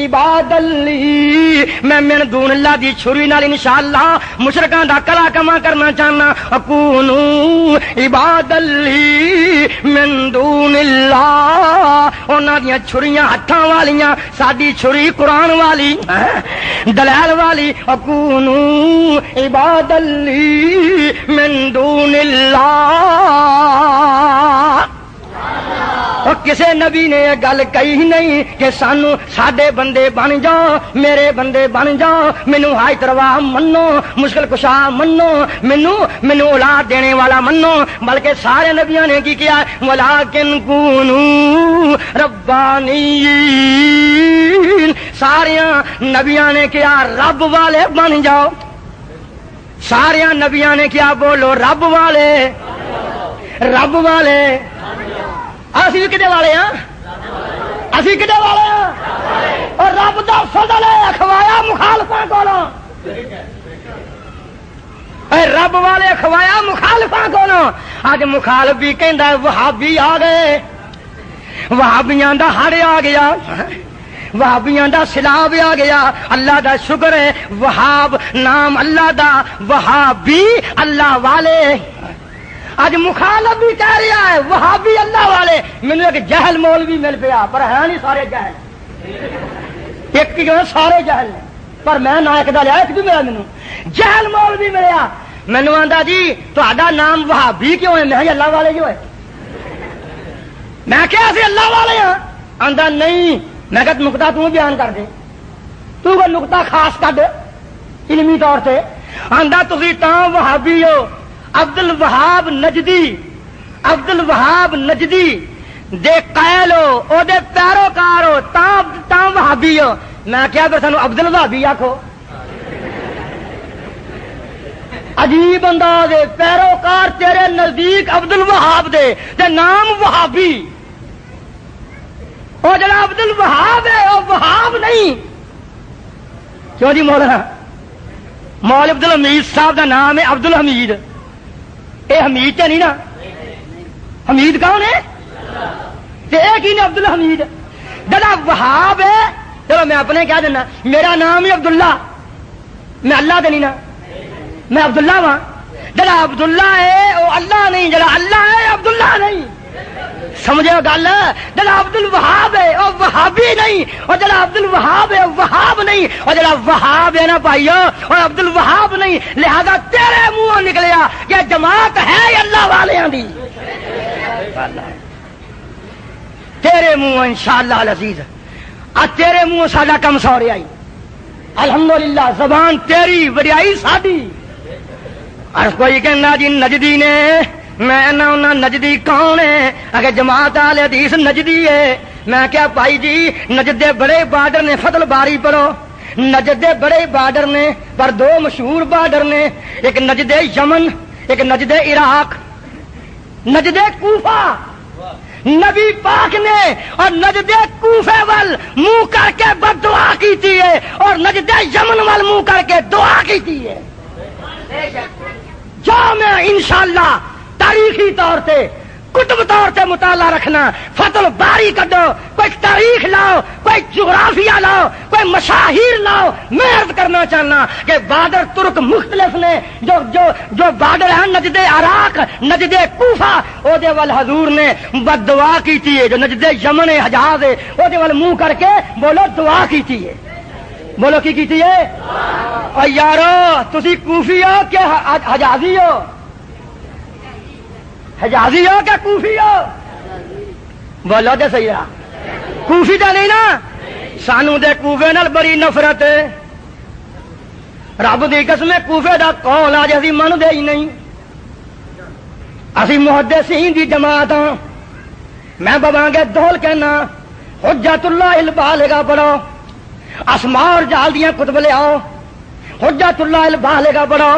عباد لی، میں من دون اللہ دی چھری نال انشاءاللہ مشرکاں دا کلا کما کرنا چاہنا، کونو عباد لی من دون اللہ، انہاں دیاں چھریاں ہتھاں والیاں، ساڈی چھری قرآن والی دلائل والی، کونو عباد لی من دون اللہ۔ اور کسی نبی نے یہ گل کہی نہیں کہ سانو ساڈے بندے بن جاؤ، میرے بندے بن جاؤ، مینو حاجت روا منو، مشکل کشا منو، مینو اولاد دینے والا منو، بلکہ سارے نبیوں نے کی کیا، ولیکن کونو ربانیین، سارے نبیوں نے کیا رب والے بن جاؤ، سارے نبیاں نے کیا بولو رب والے، رب والے۔ اسی بھی کدے والے ہاں، اسی کدے والے ہاں، اور رب دا فضل ہے کھوایا مخالفاں کولوں، رب والے کھوایا مخالفاں کولوں۔ اج مخالف بھی کہندا ہے وہابی آ گئے، وہابیاں دا ہڑ آ گیا، وہابیاں دا سیلاب آ گیا۔ اللہ دا شکر ہے وہاب نام اللہ دا، وہابی اللہ والے۔ اج مخالف بھی کہہ رہا ہے وہابی اللہ والے۔ مینوں ایک جہل مولوی مل پیا، پر ہے نہیں سارے جہل، ایک کی سارے جہل نے، پر میں نہ ایک دا لیا، ایک بھی ملا مینوں جہل مولوی ملیا۔ مینوں آندا جی تہاڈا نام وہابی کیوں ہے؟ میں اللہ والے کیوں ہے؟ میں کیا اسی اللہ والے ہاں؟ آندا نہیں، میں کہ نقطہ تو بیان کر دے، تو کوئی نقطہ خاص کر دے علمی طور سے۔ آندا تسی تاں وہابی ہو، عبد الوہاب نجدی، عبد الوہاب نجدی دے قائل ہو، او دے پیروکار ہو، تاں وہابی ہو۔ میں کیا پھر سانو عبد الوہابی آکھو؟ عجیب انداز ہے، پیروکار تیرے نزدیک عبد الوہاب دے تے نام وہابی، وہ جڑا عبد الوہاب ہے وہ وہاب نہیں۔ کیوں جی مولانا مول عبد الحمید صاحب دا نام ہے عبد الحمید، اے حمید تے نہیں نا؟ حمید کون ہے؟ تے اے کی نے عبد الحمید؟ جڑا وہاب ہے، چلو میں اپنے کہہ دینا میرا نام ہے عبداللہ، میں اللہ تے نہیں نا، میں عبداللہ ہاں، جڑا عبداللہ ہے وہ اللہ نہیں، جڑا اللہ ہے عبداللہ نہیں، سمجھو گل؟ جڑا عبد الوہاب ہے وہ وہابی نہیں، اور جڑا عبد الوہاب ہے وہ وہاب نہیں، اور جڑا وہاب ہے نا بھائیو اور عبد الوہاب نہیں، لہذا تیرے منہوں نکلیا کہ جماعت ہے اللہ والیاں دی، تیرے منہ انشاءاللہ العزیز تیرے منہ ساڈا کم سوریا ہی الحمدللہ، زبان تیری وڈیائی ساڈی۔ اور کوئی کہنا جی نجدی نے، میں نہ نجدی کون ہے؟ اگر جماعت اہل حدیث نجدی ہے، میں کیا بھائی جی نجد دے بڑے بارڈر نے، فتح الباری پڑھو، نجد دے بڑے بارڈر نے، پر دو مشہور بارڈر نے، ایک نجد یمن، ایک نجد عراق، نجد کوفہ۔ نبی پاک نے اور نجد کوفے وال منہ کر کے بد دعا کی ہے، اور نجد یمن وال منہ کر کے دعا کی ہے۔ جو میں انشاءاللہ تاریخی طور سے کتب طور سے مطالعہ رکھنا، فتح الباری کڈو، کوئی تاریخ لاؤ، کوئی جغرافیہ لاؤ، کوئی مشاہیر لاؤ، میں عرض کرنا چاہنا کہ بارڈر ترک مختلف نے، جو بارڈر ہے نجد عراق، نجد کوفہ، او دے وال حضور نے بد دعا کی ہے۔ جو نجد یمن حجاز ہے او دے وال منہ کر کے بولو دعا کی ہے، بولو کی ہے؟ اور یارو تسی کوفی ہو کہ حجازی ہو؟ حجازی ہو کیا کوفی ہو؟ بولو دے صحیح ہے، کوفی تو نہیں نا؟ سانو دے کوفے نال بڑی نفرت ہے، رب دی قسم کوفے دا قول آج اسی من دے ہی نہیں، اسی محدثین دی جماعت ہاں۔ میں بابا کے دول کہنا حجت اللہ البالغہ پڑھو، اسماء اور جال دیاں کتب لے آؤ، حجت اللہ البالغہ پڑھو،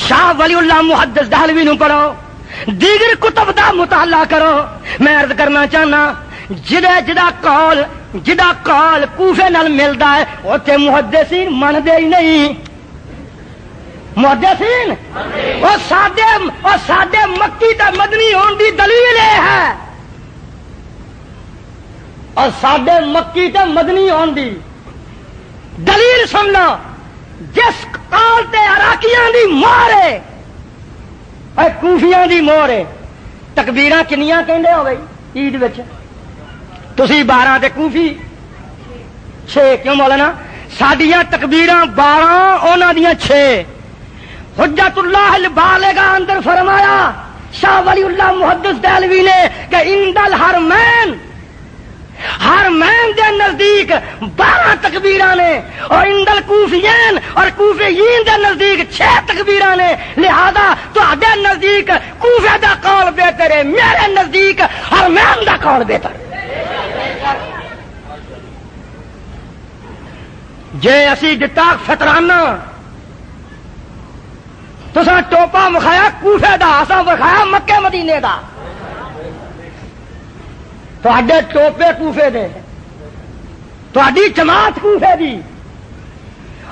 شاہ ولی اللہ محدث دہلوی نو پڑھو، دیگر کتب دا مطالعہ کرو۔ میں عرض کرنا چاہنا جدا قول کوفے نال ملدا ہے اوتھے محدثین من دے ہی نہیں، محدثین اور ساڈے مکی تے مدنی ہون دی دلیل یہ ہے، اور ساڈے مکی تے مدنی ہون دی دلیل سن لو، جس قول تے عراقیاں دی مہر ہے اے کوفیاں دی مہر ہے۔ تکبیراں کنیاں کہندے ہو گئی عید وچ؟ تسی 12 تے کوفی 6 کیوں مولانا؟ ساڈیاں تکبیراں 12 انہاں دیاں 6۔ حجت اللہ البالغہ اندر فرمایا شاہ ولی اللہ محدث دہلوی نے کہ عند الحرمین، حرمین دے نزدیک 12 تکبیراں نے، اور عند الکوفیین اور کوفیین دے نزدیک 6 تکبیراں نے، لہذا تہاڈے نزدیک کوفے دا قول بہتر ہے، میرے نزدیک حرمین دا قول بہتر ہے۔ جے اسی دتا فطرانہ تساں ٹوپا مکھایا کوفے دا، اساں وکھایا مکے مدینے دا، تہاڈے ٹوپے کوفے دے، تہاڈی جماعت کوفے دی،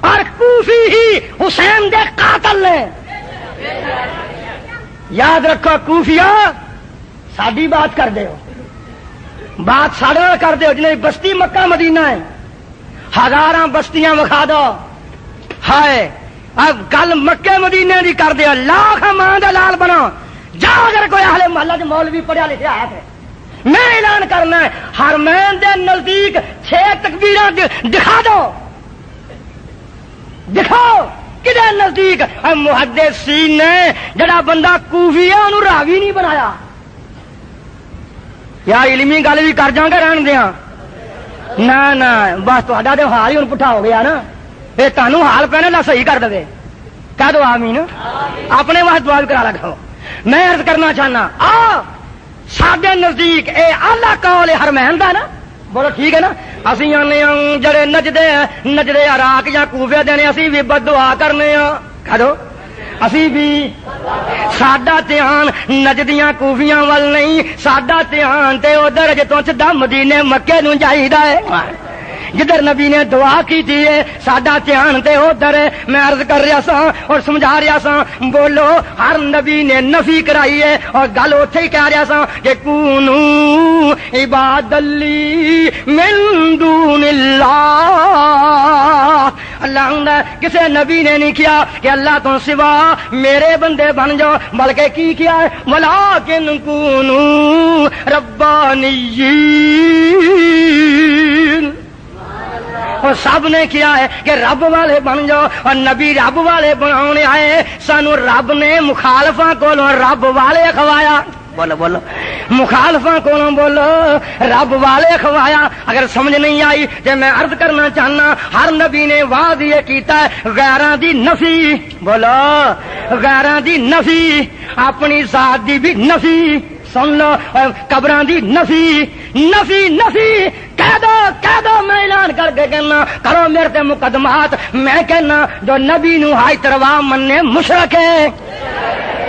اور کوفی ہی حسین دے قاتل نے۔ یاد رکھو کوفیو، ساڈی بات کر دے ہو، بات ساڈے نال کر دے ہو، جنہیں بستی مکہ مدینہ ہے، ہزاراں بستیاں وکھا دو، ہائے اب گل مکے مدینے دی کر دے، لاکھ ماں دے لال بنو، جاؤ اگر کوئی اہل محلہ چ مولوی پڑھیا لکھیا ہے میں اعلان کرنا ہے حرمین دے نزدیک 6 تکبیراں دکھا دو، دکھاؤ کدے نزدیک؟ محدثین نے جڑا بندہ کوفی ہے انہوں راوی نہیں بنایا۔ یا علمی گل بھی کر جاؤں گے رہن دیا نہ بس تہاڈا تے حال ہی ہن پٹھا ہو گیا نا، یہ تانوں حال پہنے لا صحیح کر دے، کہہ دو آمین، اپنے واسطے دعا بھی کرا لگاؤ۔ میں عرض کرنا چاہنا ساڈے نزدیک اے اعلی قول حرمین دا نا، بولو ٹھیک ہے نا؟ اسی آنے جڑے نجدے عراق یا کوفے دے نے اسی بھی بد دعا کرنے ہاں، کہہ دو اسی بھی، ساڈا دھیان نجدیاں کوفیاں ول نہیں، ساڈا دھیان تے ادھر جتوں چ مدینے مکے نوں چاہیدا ہے۔ جدھر نبی نے دعا کی تھی ساڈا دھیان تے ادھر ہے. میں عرض کر رہا سا اور سمجھا رہا سا بولو ہر نبی نے نفی کرائی ہے اور گل اوتھے ہی کہہ رہا سا کہ کونو عباد لی من دون اللہ. اللہ کسی نبی نے نہیں کیا کہ اللہ تو سوا میرے بندے بن جاؤ بلکہ کی کیا ہے ولیکن کونو ربانیین. اور سب نے کیا ہے کہ رب والے بن جاؤ اور نبی رب والے بنانے آئے. سانو رب نے مخالفاں کولوں رب والے کھوایا. بولو بولو مخالفاں کولوں بولو رب والے کھوایا. اگر سمجھ نہیں آئی تو میں عرض کرنا چاہنا ہر نبی نے واضح یہ کیتا ہے غیراں دی نفی. بولو غیراں دی نفی اپنی ذات دی بھی نفی. سن لو قبراں دی نفی نفی نفی کہہ دو میں اعلان کر کے کہنا کرو میرے تے مقدمات. میں کہنا جو نبی نو ہائی تروا مننے مشرک ہے.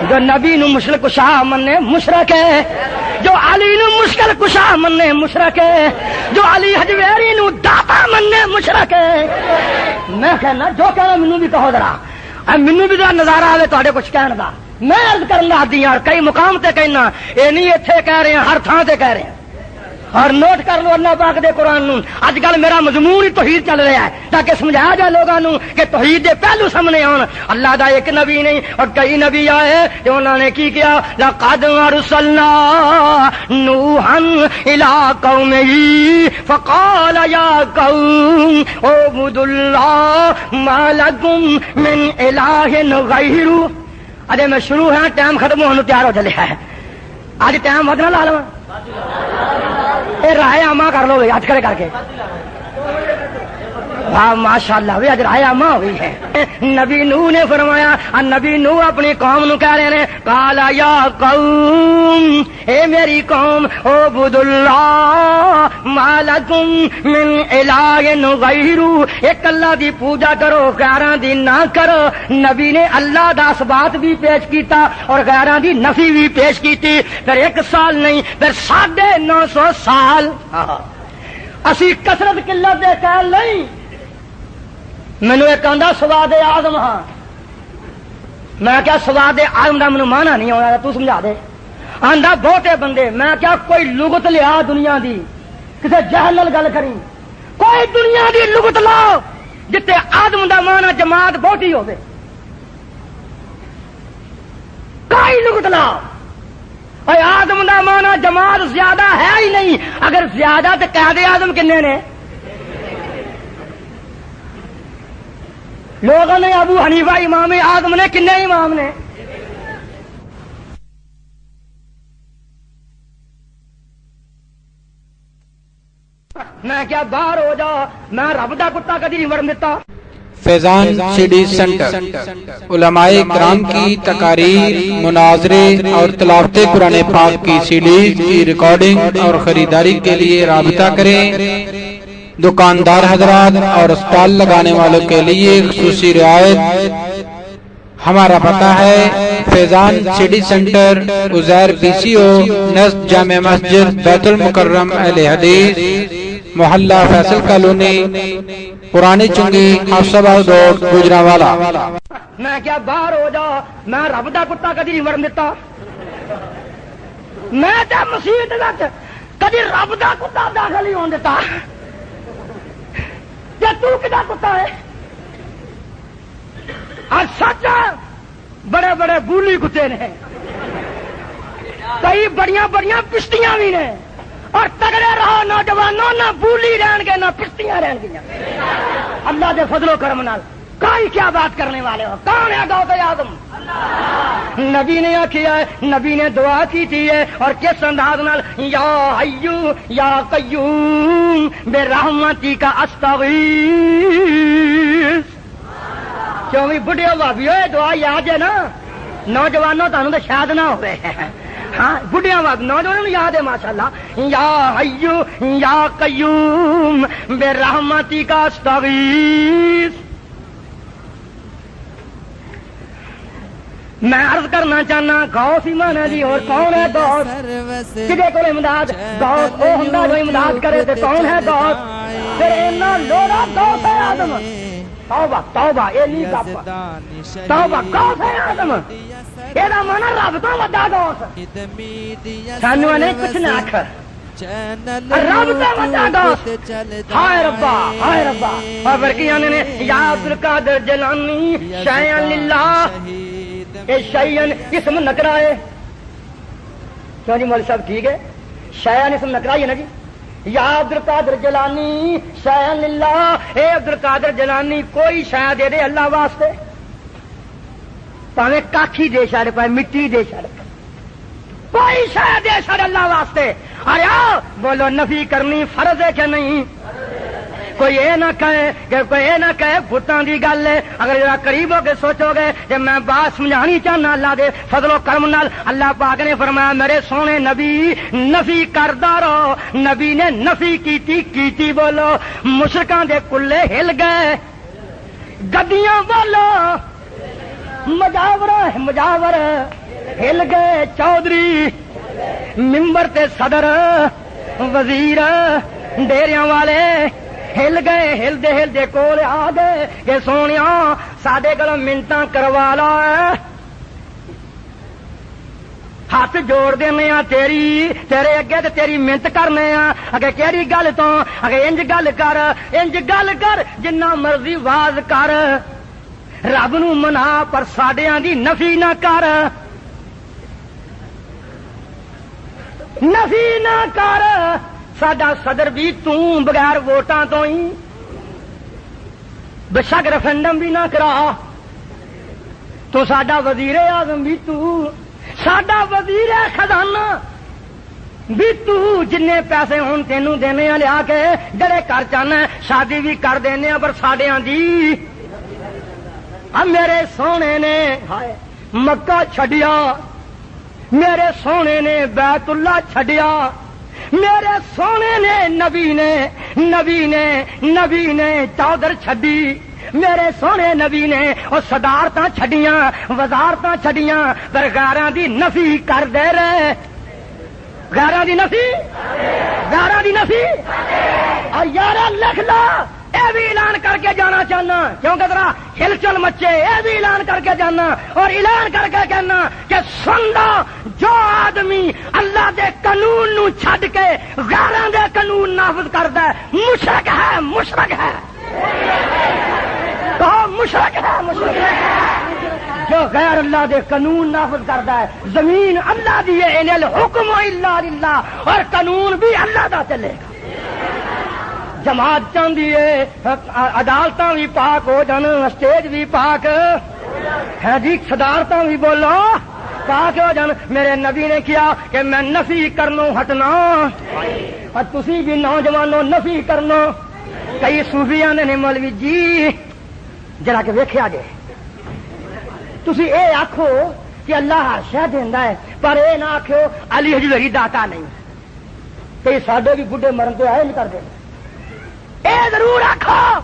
جو نبی نو مشکل کشا مننے مشرک ہے. جو علی نو مشکل کشا مننے مشرک ہے. جو علی حجویری نو داتا مننے مشرک ہے. میں کہنا جو کہنا مینوں بھی کہو ذرا مینوں بھی ذرا نظارہ آوے تہاڈے کچھ کہن دا. میں عرض کرنا دیاں کئی مقام تے کہنا اے نہیں ایتھے کہہ رہے ہیں ہر تھان تے کہہ رہے ہیں. اور نوٹ کر لو اللہ پاک دے قرآن نو اج کل میرا مضمون ہی توحید چل رہا ہے تاکہ سمجھایا جائے لوگاں نو کہ توحید دے پہلو سامنے آن. اللہ دا ایک نبی نہیں اور کئی نبی آئے کہ انہوں نے کی کیا لقد ارسلنا نوحا الی قومه فقال یا قوم اعبدوا اللہ ما لکم من الہ غیرہ. اجے میں شروع ہے ٹائم ختم ہونے تیار ہو چلے ہے. اج ٹائم ودنا لا لواں اے رائے عامہ کر لو اج کھڑے کر کے. واہ ماشاء اللہ بھی اج رائے عامہ ہوئی ہے. نبی نوح نے فرمایا نبی نوح اپنی قوم نو کہہ رہے ہیں قال یا قوم اے میری قوم اعبدوا اللہ ما لکم من الہ غیرہ. ایک اللہ دی پوجا کرو غیراں دی نہ کرو. نبی نے اللہ دا اثبات بھی پیش کیتا اور غیراں دی نفی بھی پیش کیتی. پھر ایک سال نہیں پھر 950 سال اسی کثرت قلت دے کہل نہیں. مینو ایک آندا سواد اعظم ہاں. میں کیا سواد اعظم دا مینوں مانا نہیں آیا تو سمجھا دے. آندا بہتے بندے میں کیا کوئی لغت لیا دنیا دی کسے جہل نال گل کری کوئی دنیا دی لغت لاؤ جتے آدم دا مانا جماعت بہتی ہوے. کوئی لغت لاؤ اور آدم دا مانا جماعت زیادہ ہے ہی نہیں. اگر زیادہ تو قائد آدم کنے نے؟ لوگوں نے ابو حنیفہ امام اعظم نے کنے امام نے؟ میں کیا باہر ہو جا میں رب دا کتا کدی نہیں مرن دیتا. فیضان سی ڈی سینٹر علماء کرام کی تقاریر مناظرے اور تلاوت قرآن پاک کی سی ڈی کی ریکارڈنگ اور خریداری کے لیے رابطہ کریں. دکاندار حضرات اور اسٹال لگانے والوں کے لیے خصوصی رعایت. ہمارا پتہ ہے فیضان سی ڈی سینٹر عزیر پی سی او نزد جامع مسجد بیت المکرم اہل حدیث محلہ فیصل کالونی پرانی چنگی حفصآباد روڈ گجرانوالا. میں کیا باہر ہو جا میں رب دا کتا کدی نہیں مرن دیتا. میں تے مسیت وچ کدی رب دا کتا داخل نہیں ہون دیتا. تو کدا کتا ہے سچ بڑے بڑے بولی کتے نے کئی بڑیاں بڑیاں پشتیاں بھی نے اور تگڑے رہو نوجوانوں نہ بولی رہن گے نہ پشتیاں رہن گیا. اللہ دے فضل و کرم نال کوئی کیا بات کرنے والے ہو. کون ہے غوث اعظم؟ نبی نے کیا ہے نبی نے دعا کی تھی ہے اور کس انداز نال یا حیو یا قیوم برحمتی کا استغیث. کیوں بھی بڑھے بھابی ہوئے دعا یاد ہے نا نوجوانوں تمہیں تو شاید نہ ہوئے. ہاں بڑھیا بات نوجوانوں یاد ہے ماشاءاللہ. یا حیو یا قیوم برحمتی کا استغیث. میں عرض کرنا چاہنا غوث ایمان ہے جی. اور کون ہے غوث؟ کدے کو امداد؟ غوث وہ ہوندا جو امداد کرے تے کون ہے غوث؟ پھر اینا لوڑا غوث آدم توبہ توبہ اے نہیں گپ یزدانی توبہ غوث آدم ایدا مانا رب تو وڈا غوث سانو نے کچھ نہ آکھ رب تو وڈا غوث ہائے ربا اور پھر کیا نے یا عبدالقادر جیلانی شیئن للہ اے شیئن اسم نکرہ ہے کیوں جی مولوی صاحب ٹھیک ہے شیئن اسم نکرہ ہے نا جی یا عبدالقادر جیلانی شیئن للہ اے عبدالقادر جیلانی کوئی شے دے دے اللہ واسطے پاویں کاکھی دے چھڑ پائے مٹی دے چھڑ کوئی شے دے چھڑ اللہ واسطے آیا بولو نفی کرنی فرض ہے کہ نہیں کوئی اے نہ کہے بتاں دی گل ہے اگر ذرا قریب ہو کے سوچو گے کہ میں بات سمجھانی چاہنا اللہ دے فضل و کرم نال اللہ پاک نے فرمایا میرے سونے نبی نفی کردا رہو نبی نے نفی کیتی بولو مشرکاں دے کلے ہل گئے گڈیاں بولو مجاور ہل گئے چودھری ممبر تے صدر وزیر ڈیریاں والے ہل گئے ہلدے کول آ گئے کہ سونیا ساڈے کول منتاں کروا لا ہاتھ جوڑ دینے تیرے اگے تے تیری منت کرنے اگے کیڑی گل تو اگے انج گل کر جنہ مرضی واز کر رب نو منا پر ساڈیاں دی نفی نہ کر ساڈا صدر بھی بغیر ووٹاں تو ہی بشک ریفرنڈم بھی نہ کرا تو ساڈا وزیر اعظم بھی ساڈا وزیر خزانہ بھی جن پیسے ہوں تینوں دینے لیا کے جڑے کر چاہنا شادی بھی کر دینے پر ساڈیاں دی میرے سونے نے مکہ چھڈیا میرے سونے نے بیت اللہ چھڈیا میرے سونے نے نبی نے چادر چھڈی میرے سونے نبی نے وہ صدارتاں چھڈیاں وزارتاں چھڈیاں پر غیراں دی نفی کر دے رہے غیراں دی نفی اور یار لکھ لا اے بھی اعلان کر کے جانا چاہنا کیونکہ ذرا ہلچل مچے اے بھی اعلان کر کے جانا اور اعلان کر کے کہنا کہ سندا جو آدمی اللہ دے قانون نو چھڈ کے غیراں دے قانون نافذ کردا ہے مشرک ہے کہو مشرک ہے جو غیر اللہ دے قانون نافذ کردا ہے زمین اللہ دی ہے ان الحکم الا للہ اور قانون بھی اللہ دا چلے گا جماعت چاہتی ہے عدالت بھی پاک ہو جان اسٹیج بھی پاک ہے جی صدارتاں بھی بولو پاک ہو جان میرے نبی نے کیا کہ میں نفی کرنو ہٹنا اور تسی بھی نوجوانوں نفی کرنو کئی صوفیاں نے مولوی جی جرا کے ویکھیا جے تسی اے آکھو کہ اللہ ہر شے دیندا ہے پر اے نہ آکھو علی حجویری داتا نہیں کئی ساڈے بھی بڈھے مرن تو آئے نہیں کردے اے ضرور آکھو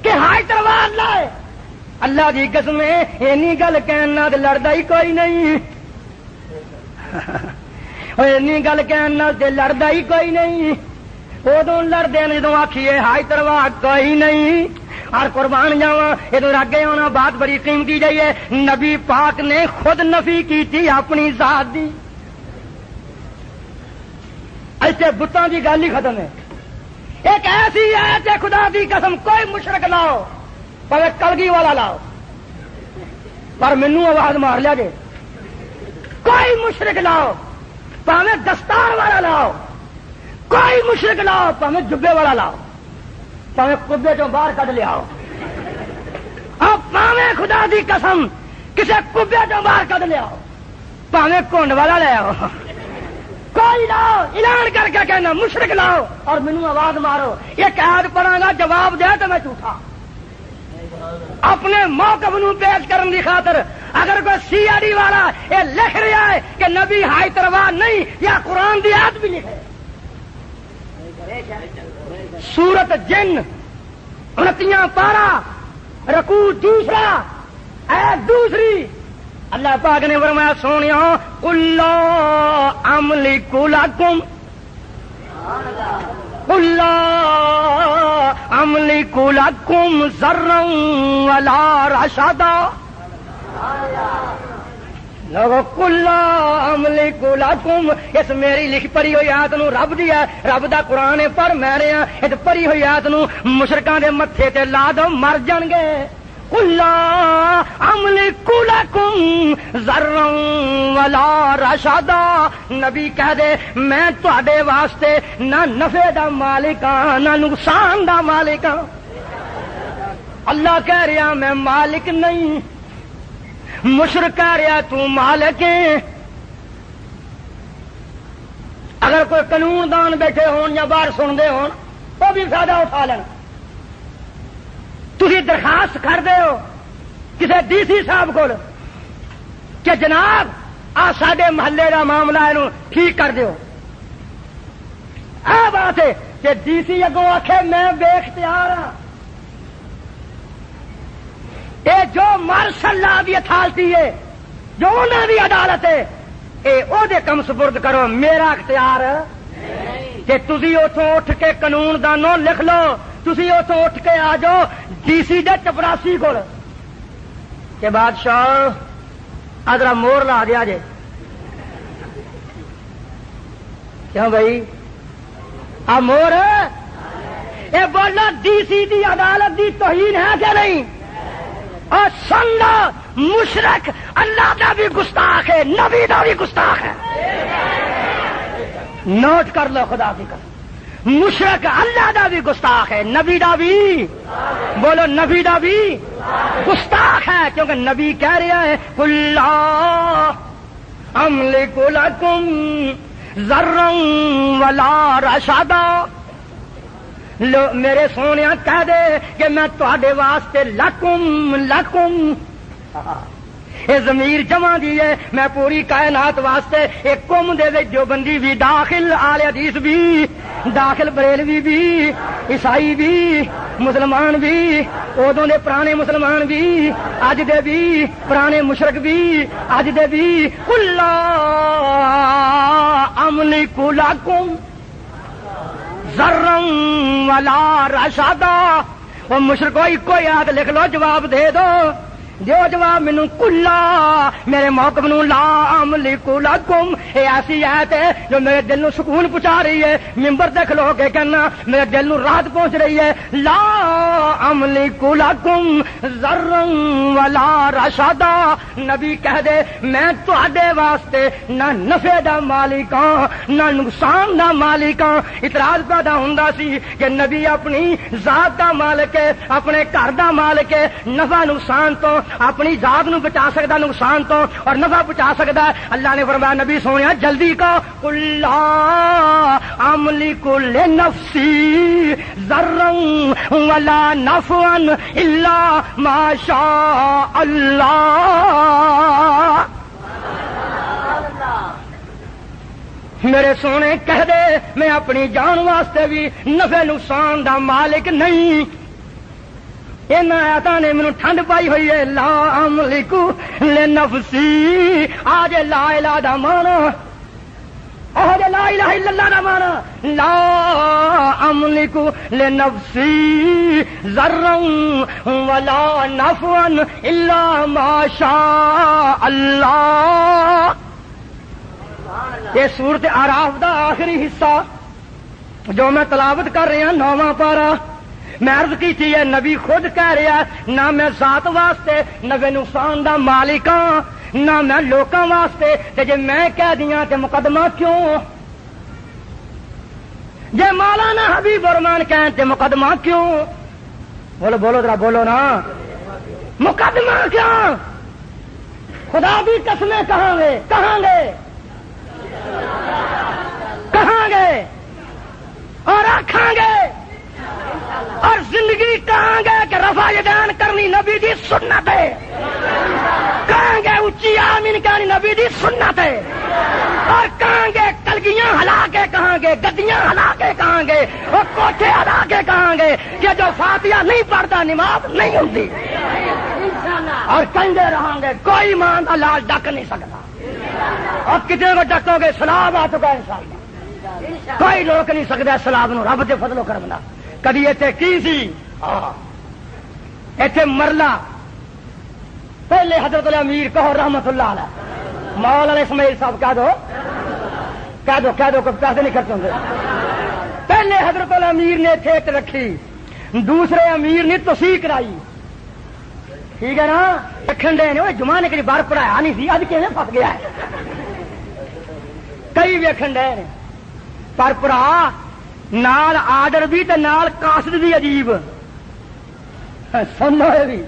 کہ ہائی تلوار لائے اللہ دی قسم اینی گل کہنا تے لڑدا ہی کوئی نہیں اینی گل کہنا تے لڑدا ہی کوئی نہیں ادوں لڑدے نے جدوں آکھیے ہائی تلوار کوئی نہیں اور قربان جاواں ادھر اگے ہونا بات بڑی قیمتی جائیے نبی پاک نے خود نفی کی تھی اپنی ذات دی ایسے بتاں دی گل ہی ختم ہے ایک ایسی آیت ہے خدا دی قسم کوئی مشرک لاؤ پر کلگی والا لاؤ پر مینوں آواز مار لیا جے کوئی مشرک لاؤ پاویں دستار والا لاؤ کوئی مشرک لاؤ پاویں جبے والا لاؤ پاویں کبے چوں باہر کڈ لیاؤ اور پاویں خدا دی قسم کسے کبے چوں باہر کڈ لیاؤ پاویں کونڈ والا لے آؤ کوئی لاؤ اعلان کر کے کہنا مشرک لاؤ اور مینوں آواز مارو یہ قید پڑھاں گا جواب دے تو میں جھوٹا اپنے موقف نو پیش کرن دی خاطر اگر کوئی سی آئی ڈی والا یہ لکھ رہا ہے کہ نبی ہائی تلوار نہیں یا قرآن دی آیت بھی لکھے سورت جن 29 پارہ رکوع دوسرا ایت دوسری اللہ پاک نے فرمایا سونیا قل لا املک لکم قل لا املک لکم ضرا ولا رشدا لوگو قل لا املک لکم اس میری لکھ پڑھی ہوئی آیت نو رب دی ہے رب دا قرآن ہے پر میں رہا اس پڑھی ہوئی آیت نو مشرکاں دے متھے تے لا دو مر جان گے قل لا املک لکم ضرا ولا رشدا نبی کہہ دے میں تواڈے واسطے نہ نفع دا مالک ہاں نہ نقصان دا مالک ہاں اللہ کہہ رہا میں مالک نہیں مشرک کہہ رہا تو مالک ہے اگر کوئی قانون دان بیٹھے ہون یا باہر سنتے ہون وہ بھی فائدہ اٹھا لین تھی درخواست کر دے ہو کسی ڈی سی صاحب کو کہ جناب آ ساڈے محلے کا معاملہ یہ ٹھیک کر دیو اے بات ہے کہ ڈی سی اگوں آخے میں بے اختیار ہاں اے جو مارشل لا دی اتھارٹی ہے جو انہوں دی عدالت ہے اے او دے کم سپرد کرو میرا اختیار کہ تسی اتوں اٹھ کے قانون دانوں لکھ لو تسی اتوں اٹھ کے آ جاؤ ڈی سی دے چپراسی کو کہ بادشاہ ادرا مور لا دیا جے کیوں بھائی آ مور اے بولو ڈی سی دی عدالت دی توہین ہے کہ نہیں اور سن لو مشرک اللہ کا بھی گستاخ ہے نبی کا بھی گستاخ ہے نوٹ کر لو خدا کی قسم مشرک اللہ کا بھی گستاخ ہے نبی کا بھی بولو نبی کا بھی گستاخ ہے کیونکہ نبی کہہ رہا ہے قل لا املک لکم ضرا ولا رشدا لو میرے سونے کہہ دے کہ میں تواڈے واسطے لکم یہ ضمیر جمع دی ہے میں پوری کائنات واسطے ایک قوم دے وچ جو بندی بھی داخل آل حدیث بھی داخل بریلوی بھی عیسائی بھی مسلمان بھی ادوں دے پرانے مسلمان بھی اج دے بھی پرانے مشرک بھی اج دے بھی قل لا املک لکم ضرا ولا رشدا وہ مشرکو کوئی یاد لکھ لو جواب دے دو جو جواب مینوں کلا میرے موقف نو لا املک لکم یہ ایسی آیت ہے جو میرے دل نو سکون پہنچا رہی ہے ممبر تے کھلو کے کہنا میرے دل نو راحت پہنچ رہی ہے لا املک لکم ضرا ولا رشدا نبی کہہ دے میں تواڈے واسطے نہ نفع دا مالک ہاں نہ نقصان دا مالک ہاں اعتراض پیدا ہوندا سی کہ نبی اپنی ذات دا مالک ہے اپنے گھر دا مالک ہے نفع نقصان تو اپنی ذات نو بچا سکتا نقصان تو اور نفع بچا سکتا ہے اللہ نے فرمایا نبی سونے جلدی کا قل لا املک لنفسی ضرا ولا نفعا الا ما شاء اللہ میرے سونے کہہ دے میں اپنی جان واسطے بھی نفع نقصان دا مالک نہیں ان آیاتاں نے مینوں ٹھنڈ پائی ہوئی ہے لا املک لنفسی آج لا الہ دا مانا آج لا الہ الا اللہ دا مانا لا املک لنفسی ضرا ولا نفعا الا ما شاء اللہ یہ سورۃ اعراف دا آخری حصہ جو میں تلاوت کر رہا 9واں پارہ میں عرض کی تھی ہے نبی خود کہہ رہا نہ میں ذات واسطے نفع نقصان دا مالک ہاں نہ میں لوکاں واسطے تے جے میں کہہ دیاں تے مقدمہ کیوں جے مولانا حبیب الرحمان کہیں تے مقدمہ کیوں بولو بولو ذرا بولو نا مقدمہ کیوں خدا بھی قسمیں کہاں گے اور آکھاں گے اور زندگی کہاں گے کہ رفع یدین کرنی نبی دی سنت ہے کہاں گے اچھی آمین کرنی نبی دی سنت ہے اور کہاں گے کلگیاں ہلا کے کہاں گے گدیاں ہلا کے کہاں گے اور کوٹھے ہلا کے کہاں گے کہ جو فاتحہ نہیں پڑھتا نماز نہیں ہوتی اور کہندے رہاں گے کوئی مان کا لال ڈک نہیں سکتا اور کتنے کو ڈکو گے سلام آ چکا انشاءاللہ کوئی روک نہیں سکتا سلام نو رب دے فضل و کرم نال کدی ایتھے کی سی ایتھے مرلا پہلے حضرت الامیر کہو رحمت اللہ علیہ مولا علیہ اسماعیل صاحب کہہ دو کوئی پیسے نہیں خرچ ہوتے پہلے حضرت الامیر نے ٹھیک رکھی دوسرے امیر نے توسیع کرائی ٹھیک ہے نا رکھن دے نے جمعہ نے کئی بار پڑھایا نہیں سی اج کیویں پھس گیا ہے کئی ویکھن دے نے پر پڑھا نال آرڈر بھی تے نال قاصد بھی عجیب سنو بھی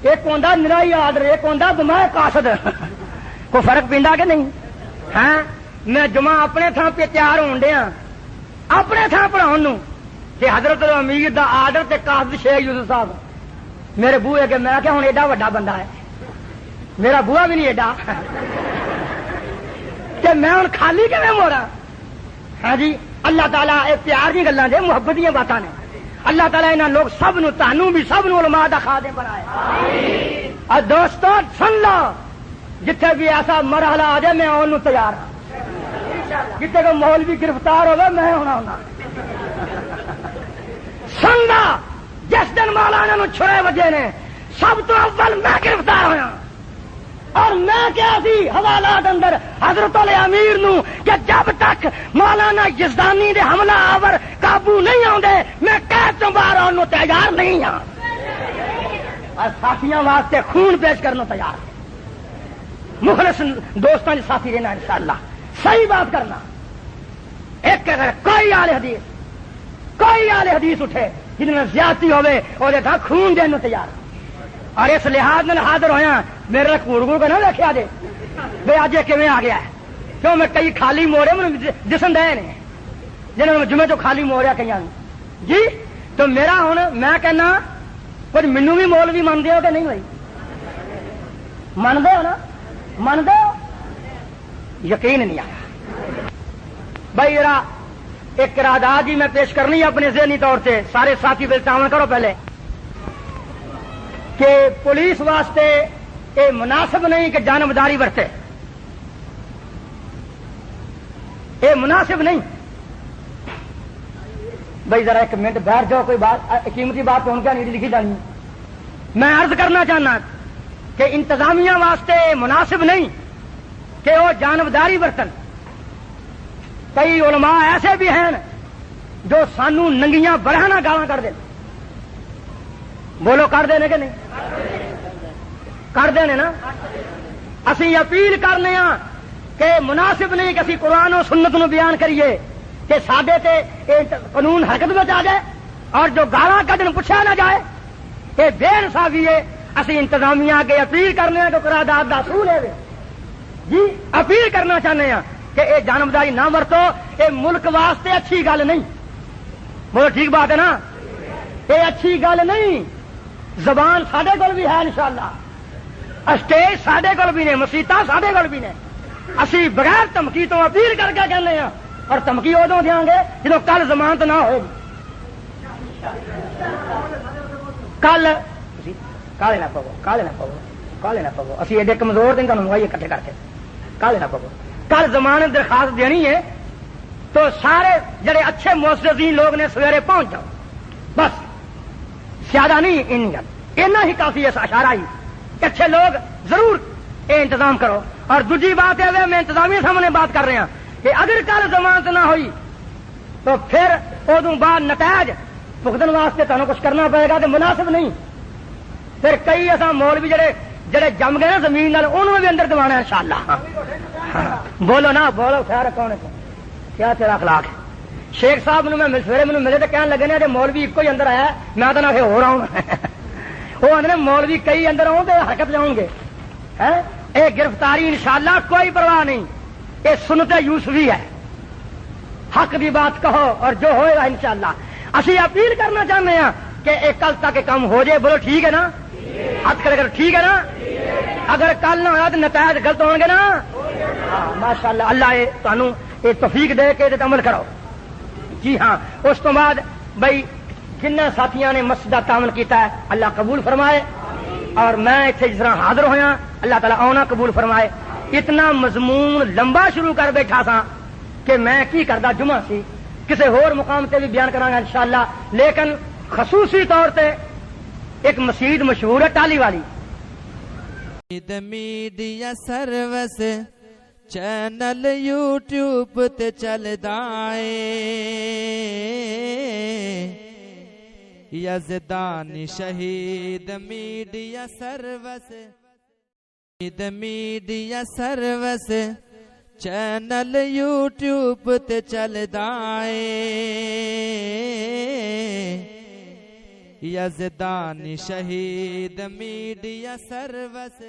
ایک ہوندا نرائی آرڈر ایک ہوندا بما قاصد کوئی فرق پیندا کہ نہیں ہاں میں جمعہ اپنے تھان پہ تیار ہون ڈیا اپنے تھان پڑھاؤن نو کہ حضرت امیر دا آرڈر تے قاصد شیخ یوسف صاحب میرے بوئے کے میں کہ ہوں ایڈا وڈا بندہ ہے میرا بوا بھی نہیں ایڈا کہ میں ہوں خالی کیویں موڑا ہاں جی اللہ تعالیٰ اے پیار دی گلاں دے محبت دی باتاں نے اللہ تعالیٰ انہاں لوگ سب نو تانوں بھی سب نو علماء دا خادم بنائے اور دوستو سن لو جتھے بھی ایسا مرحلہ آ جائے میں آن نو تیار ہوں جتنے کو مولوی گرفتار ہوگا میں ہونا سنگا جس دن مولانا نو چھڑے وجے نے سب تو اول میں گرفتار ہویا اور میں کیا سی حوالات اندر حضرت الامیر نو کہ جب تک مولانا یزدانی دے حملہ آور قابو نہیں آندے میں قید تو باہر آن نو تیار نہیں ہاں اور ساتھیاں واسطے خون پیش کرنا تیار مخلص دوستاں دے ساتھی رہنا انشاءاللہ صحیح بات کرنا ایک اگر کوئی آل حدیث اٹھے جن میں زیادتی ہوئے اور تھا خون دینے تیار اور اس لحاظ میں حاضر ہویا میرے کورگو کا نہ لکھیا دے بھائی آج کیویں آ گیا ہے کیوں میں کئی خالی موڑے مجھے جسم دے نے جنہوں نے جمعے تو خالی موڑیا کئی جی تو میرا ہوں میں کہنا کچھ مینو بھی مول بھی منتے ہو کہ نہیں بھائی منتے ہو نا منتے ہو یقین نہیں آیا بھائی ذرا ایک قرارداد ہی میں پیش کرنی ہے اپنے ذہنی طور سے سارے ساتھی بل تعاون کرو پہلے کہ پولیس واسطے یہ مناسب نہیں کہ جانبداری برتے یہ مناسب نہیں بھائی ذرا ایک منٹ بیٹھ جاؤ کوئی بات قیمتی بات تو ان کا نہیں لکھی جانی میں عرض کرنا چاہنا کہ انتظامیہ واسطے مناسب نہیں کہ وہ جانبداری برتن کئی علماء ایسے بھی ہیں جو سانو ننگیاں برہنا گالاں کر دیں بولو کر دینے کہ نہیں کر دینے نا اسی اپیل کرنے ہاں کہ مناسب نہیں کہ اسی قرآن و سنت نو بیان کریے کہ سادے تے قانون حرکت میں آ جائے اور جو گالاں کڈن پوچھا نہ جائے یہ بے انصافی ہے اسی انتظامیہ کے اپیل کرنے ہاں کہ قرارداد دا اصول ہے جی اپیل کرنا چاہتے ہیں کہ یہ جانبداری نہ ورتو یہ ملک واسطے اچھی گل نہیں بولو ٹھیک بات ہے نا یہ اچھی گل نہیں زبان ساڈے کول بھی ہے انشاءاللہ اسٹیج ساڈے کول بھی نے مسیتاں ساڈے کول بھی نے اسی بغیر دھمکی تو اپیل کر کے کہنے ہیں اور دھمکی ادوں دیں گے جدو کل ضمانت نہ ہوئے کل کالے نہ پو اسی ایڈے کمزور دیں تمہیں منگوائیے کٹھے کر کے کالے نہ پو کل ضمانت درخواست دینی ہے تو سارے جڑے اچھے معززین لوگ نے سویرے پہنچ جاؤ بس زیادہ نہیں اتنا ہی کافی ہے اشارہ ہی کہ اچھے لوگ ضرور یہ انتظام کرو اور دوسری بات ہے میں انتظامیہ سامنے بات کر رہے ہیں کہ اگر کل ضمانت نہ ہوئی تو پھر ادو بعد نتائج بھگتن واسطے تمہیں کچھ کرنا پڑے گا تو مناسب نہیں پھر کئی ایسا مولوی جڑے جم گئے نا زمین نال انہوں بھی اندر دوانا انشاءاللہ بولو نا بولو خیر کون کیا تیرا اخلاق ہے شیخ صاحب نے میں سویرے مجھے ملے تو کہنے لگے نا مولوی ایک ہی اندر آیا میں تو نہ ہو رہا ہوں وہ آدھے مولوی کئی اندر آؤ تو حرکت جاؤں گے یہ گرفتاری انشاءاللہ کوئی پرواہ نہیں یہ سنت یوسفی ہے حق کی بات کہو اور جو ہوئے گا انشاءاللہ اسی اپیل کرنا چاہتے ہیں کہ ایک کل تک کام ہو جائے بولو ٹھیک ہے نا ہاتھ کرے کر ٹھیک ہے نا اگر کل نہ ہوا تو نتائج غلط ہوں گے نا ماشاء اللہ اللہ تمہوں یہ توفیق دے کے عمل کرو جی ہاں اس تو بعد بھائی جن ساتھیاں نے مسجد کا تعاون کیتا ہے اللہ قبول فرمائے اور میں اتنے جس طرح حاضر ہویا اللہ تعالیٰ آنا قبول فرمائے اتنا مضمون لمبا شروع کر بیٹھا سا کہ میں کی کردا جمعہ سی کسی ہور مقام تے بھی بیان کراں انشاءاللہ، لیکن خصوصی طور تے ایک مسجد مشہور ہے ٹالی والی، میڈیا سروس چینل یوٹیوب تے چلدا اے، یزدانی شہید media service, media service channel YouTube تے چلدا اے، یزدانی شہید میڈیا سروس